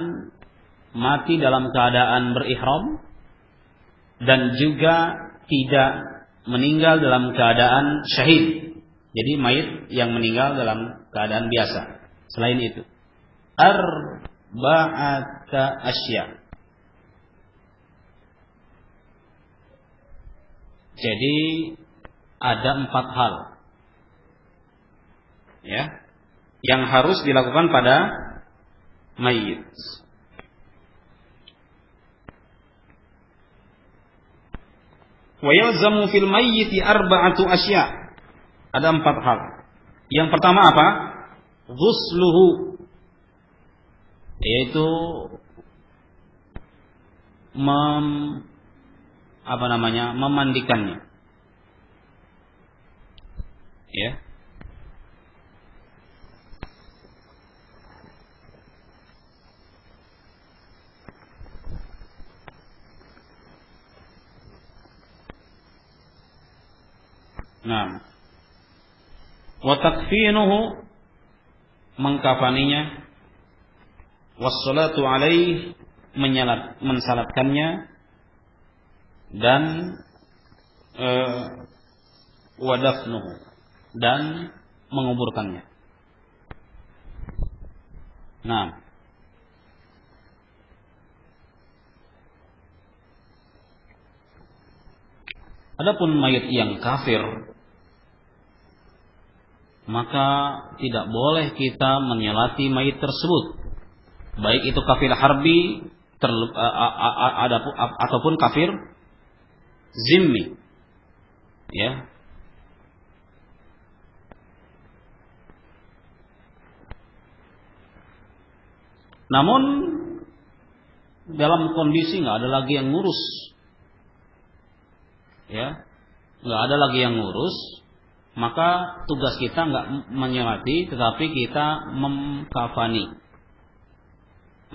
mati dalam keadaan berihram dan juga tidak meninggal dalam keadaan syahid. Jadi mayit yang meninggal dalam keadaan biasa. Selain itu, arba'ata asya. Jadi ada 4 hal ya yang harus dilakukan pada mayit. Wa yalzamu fil mayyiti arba'atu asya. Ada 4 hal. Yang pertama apa? Ghusluhu, yaitu memandikannya. Ya. Nah, wa takfinuhu, mengkafaninya, wassalatu alaih, mensalatkannya, dan wadafnuhu, dan menguburkannya. Nah, adapun mayit yang kafir, maka tidak boleh kita menyolati mayit tersebut, baik itu kafir harbi ataupun kafir zimmi, ya. Namun dalam kondisi nggak ada lagi yang ngurus, ya, nggak ada lagi yang ngurus, maka tugas kita nggak menyolati, tetapi kita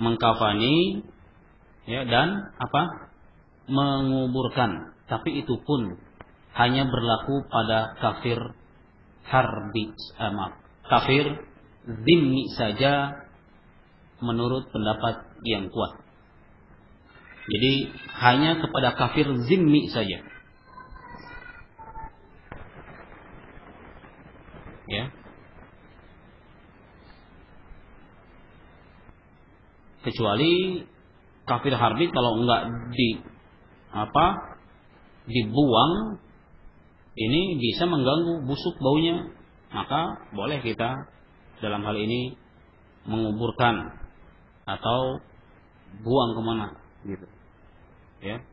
mengkafani, ya, dan apa? Menguburkan. Tapi itu pun hanya berlaku pada kafir harbi, kafir zimmi saja, menurut pendapat yang kuat. Jadi hanya kepada kafir zimmi saja, ya. Kecuali kafir harbi, kalau enggak dibuang, ini bisa mengganggu, busuk baunya, maka boleh kita dalam hal ini menguburkan atau buang kemana, gitu, ya.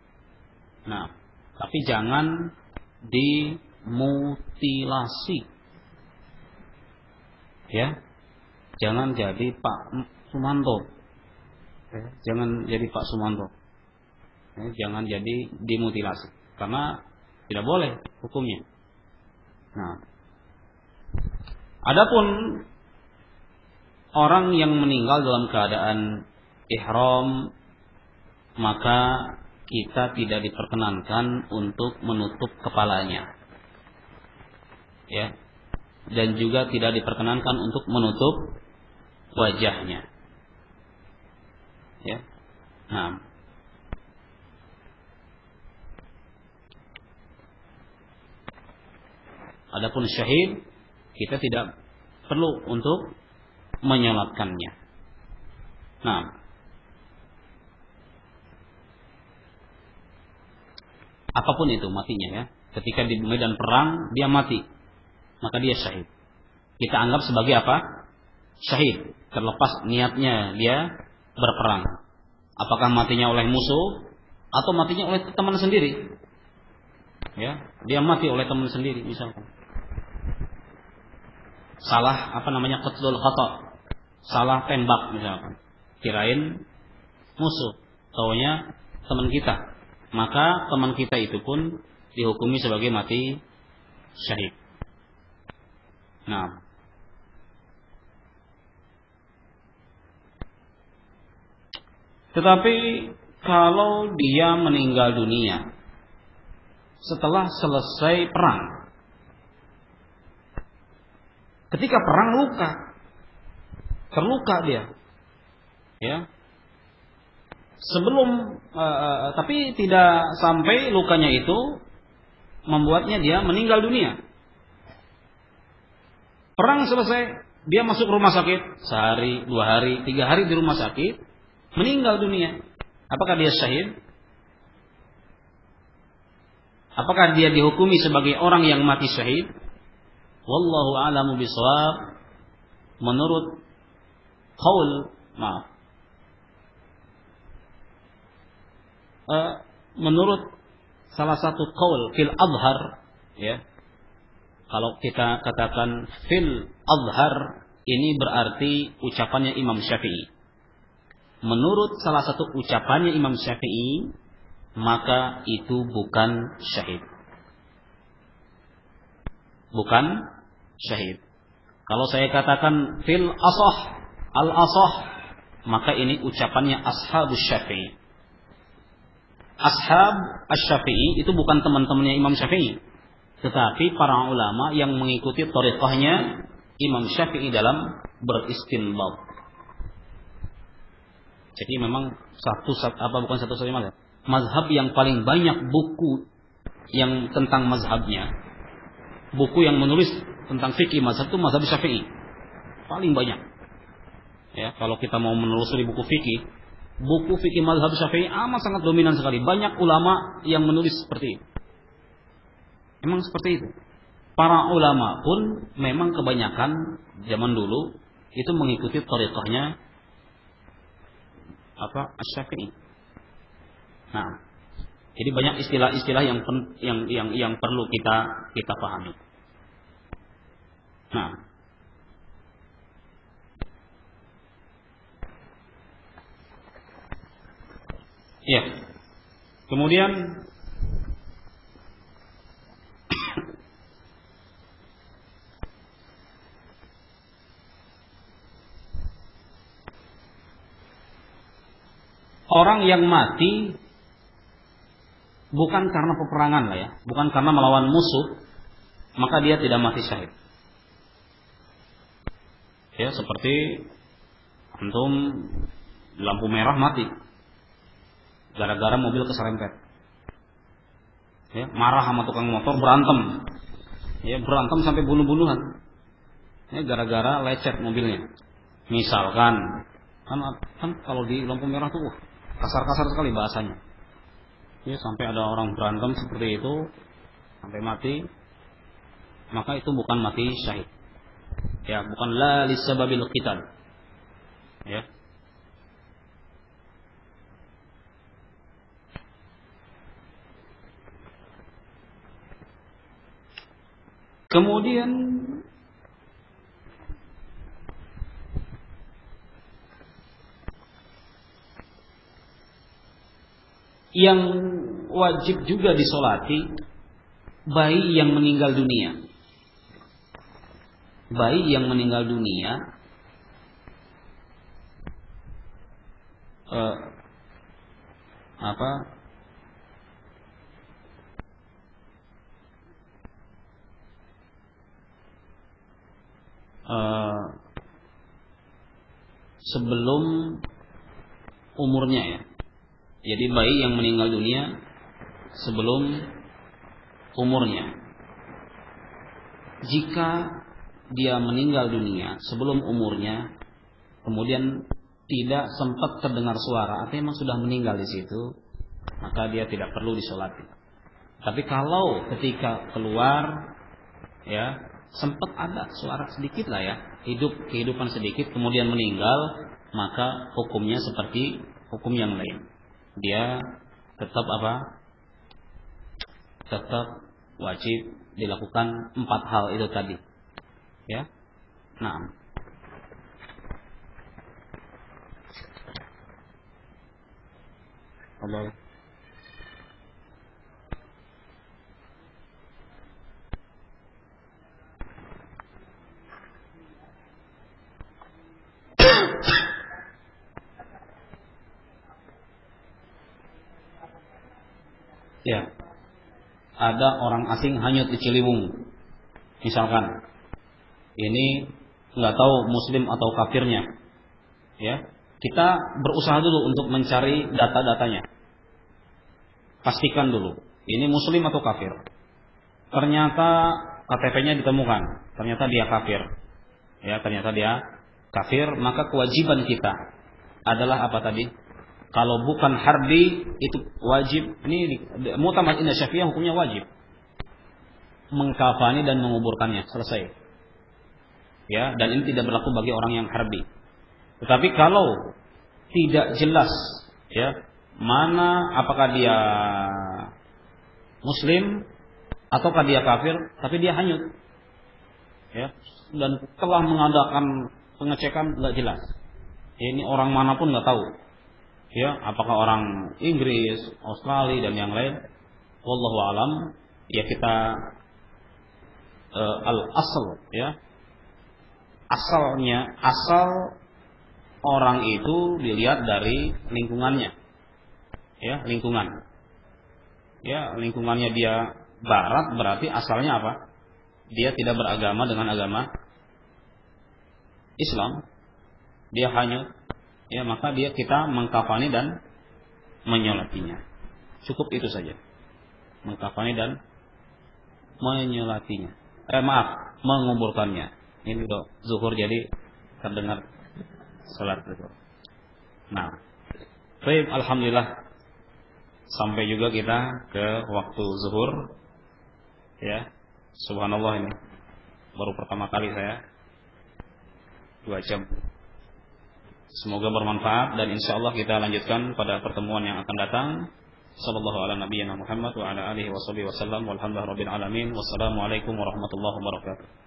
Nah, tapi jangan dimutilasi, ya. Jangan jadi Pak Sumanto, ya. Jangan jadi Pak Sumanto, ya. Jangan jadi dimutilasi, karena tidak boleh hukumnya. Nah, adapun orang yang meninggal dalam keadaan ihram, maka kita tidak diperkenankan untuk menutup kepalanya, ya, dan juga tidak diperkenankan untuk menutup wajahnya, ya. Nah, adapun syahid, kita tidak perlu untuk menyolatkannya. Nah, apapun itu matinya, ya. Ketika di medan perang dia mati, maka dia syahid. Kita anggap sebagai apa? Syahid, terlepas niatnya dia berperang. Apakah matinya oleh musuh atau matinya oleh teman sendiri? Ya, dia mati oleh teman sendiri misalkan. Salah qatlul khata, salah tembak misalkan, kirain musuh, taunya teman kita, maka teman kita itu pun dihukumi sebagai mati syahid. Nah, tetapi kalau dia meninggal dunia setelah selesai perang, ketika perang terluka dia, ya. Sebelum, tapi tidak sampai lukanya itu membuatnya dia meninggal dunia. Perang selesai, dia masuk rumah sakit, sehari, 2 hari, 3 hari di rumah sakit, meninggal dunia. Apakah dia syahid? Apakah dia dihukumi sebagai orang yang mati syahid? Wallahu a'lamu bishawab. Menurut menurut salah satu qaul fil azhar, ya. Kalau kita katakan fil azhar, ini berarti ucapannya Imam Syafi'i. Menurut salah satu ucapannya Imam Syafi'i, maka itu bukan syahid. Bukan syahid. Kalau saya katakan fil asah, al asah, maka ini ucapannya ashabus Syafi'i. Ashab asy-Syafi'i itu bukan teman-temannya Imam Syafi'i, tetapi para ulama yang mengikuti thariqahnya Imam Syafi'i dalam beristinbat. Jadi memang bukan satu-satunya mazhab yang paling banyak buku yang tentang mazhabnya, buku yang menulis tentang fikih mazhab itu mazhab Syafi'i. Paling banyak. Ya, kalau kita mau menelusuri buku fikih mazhab Syafi'i amat sangat dominan sekali. Banyak ulama yang menulis seperti itu. Memang seperti itu. Para ulama pun memang kebanyakan zaman dulu itu mengikuti thariqahnya Asy-Syafi'i. Nah, jadi banyak istilah-istilah yang perlu kita pahami. Nah, ya. Kemudian orang yang mati bukan karena peperangan lah ya, bukan karena melawan musuh, maka dia tidak mati syahid. Ya, seperti antum lampu merah mati gara-gara mobil keserempet. Ya, marah sama tukang motor, berantem. Ya, berantem sampai bunuh-bunuhan. Ya, gara-gara lecet mobilnya. Misalkan kan kalau di lampu merah tuh kasar-kasar sekali bahasanya. Ya, sampai ada orang berantem seperti itu sampai mati, maka itu bukan mati syahid. Ya, bukan la lisababil qital. Ya. Kemudian yang wajib juga disolati bayi yang meninggal dunia. Bayi yang meninggal dunia sebelum umurnya ya. Jadi bayi yang meninggal dunia sebelum umurnya. Jika dia meninggal dunia sebelum umurnya, kemudian tidak sempat terdengar suara, artinya memang sudah meninggal di situ, maka dia tidak perlu disolati. Tapi kalau ketika keluar, ya sempat ada suara sedikit lah ya, kehidupan sedikit, kemudian meninggal, maka hukumnya seperti hukum yang lain. Dia tetap tetap wajib dilakukan 4 hal itu tadi. Ya, nah, Allah. Ya, ada orang asing hanyut di Ciliwung, misalkan. Ini nggak tahu muslim atau kafirnya, ya. Kita berusaha dulu untuk mencari data-datanya. Pastikan dulu, ini muslim atau kafir. Ternyata KTP-nya ditemukan, ternyata dia kafir. Ya, ternyata dia kafir, maka kewajiban kita adalah apa tadi? Kalau bukan harbi itu wajib. Ini Mu'tamad Indah Syafi'iyah hukumnya wajib. Mengkafani dan menguburkannya, selesai. Ya, dan ini tidak berlaku bagi orang yang harbi. Tetapi kalau tidak jelas, ya, mana apakah dia muslim ataukah dia kafir, tapi dia hanyut, ya, dan telah mengadakan pengecekan nggak jelas. Ya, ini orang manapun nggak tahu, ya, apakah orang Inggris, Australia dan yang lain. Wallahu alam. Ya, kita al-asl, ya. Asal orang itu dilihat dari lingkungannya. Ya, lingkungan. Ya, lingkungannya dia barat, berarti asalnya apa? Dia tidak beragama dengan agama Islam. Dia hanyut. Ya, maka kita mengkafani dan menyolatinya. Cukup itu saja. Mengkafani dan menyolatinya. menguburkannya. Ini udah zuhur jadi terdengar salat zuhur. Nah, baik, alhamdulillah sampai juga kita ke waktu zuhur. Ya, subhanallah, ini baru pertama kali saya 2 jam. Semoga bermanfaat dan insyaallah kita lanjutkan pada pertemuan yang akan datang. Sallallahu ala nabiyyina Muhammad wa ala alihi wasallam walhamdulillahi rabbil alamin. Wassalamualaikum warahmatullahi wabarakatuh.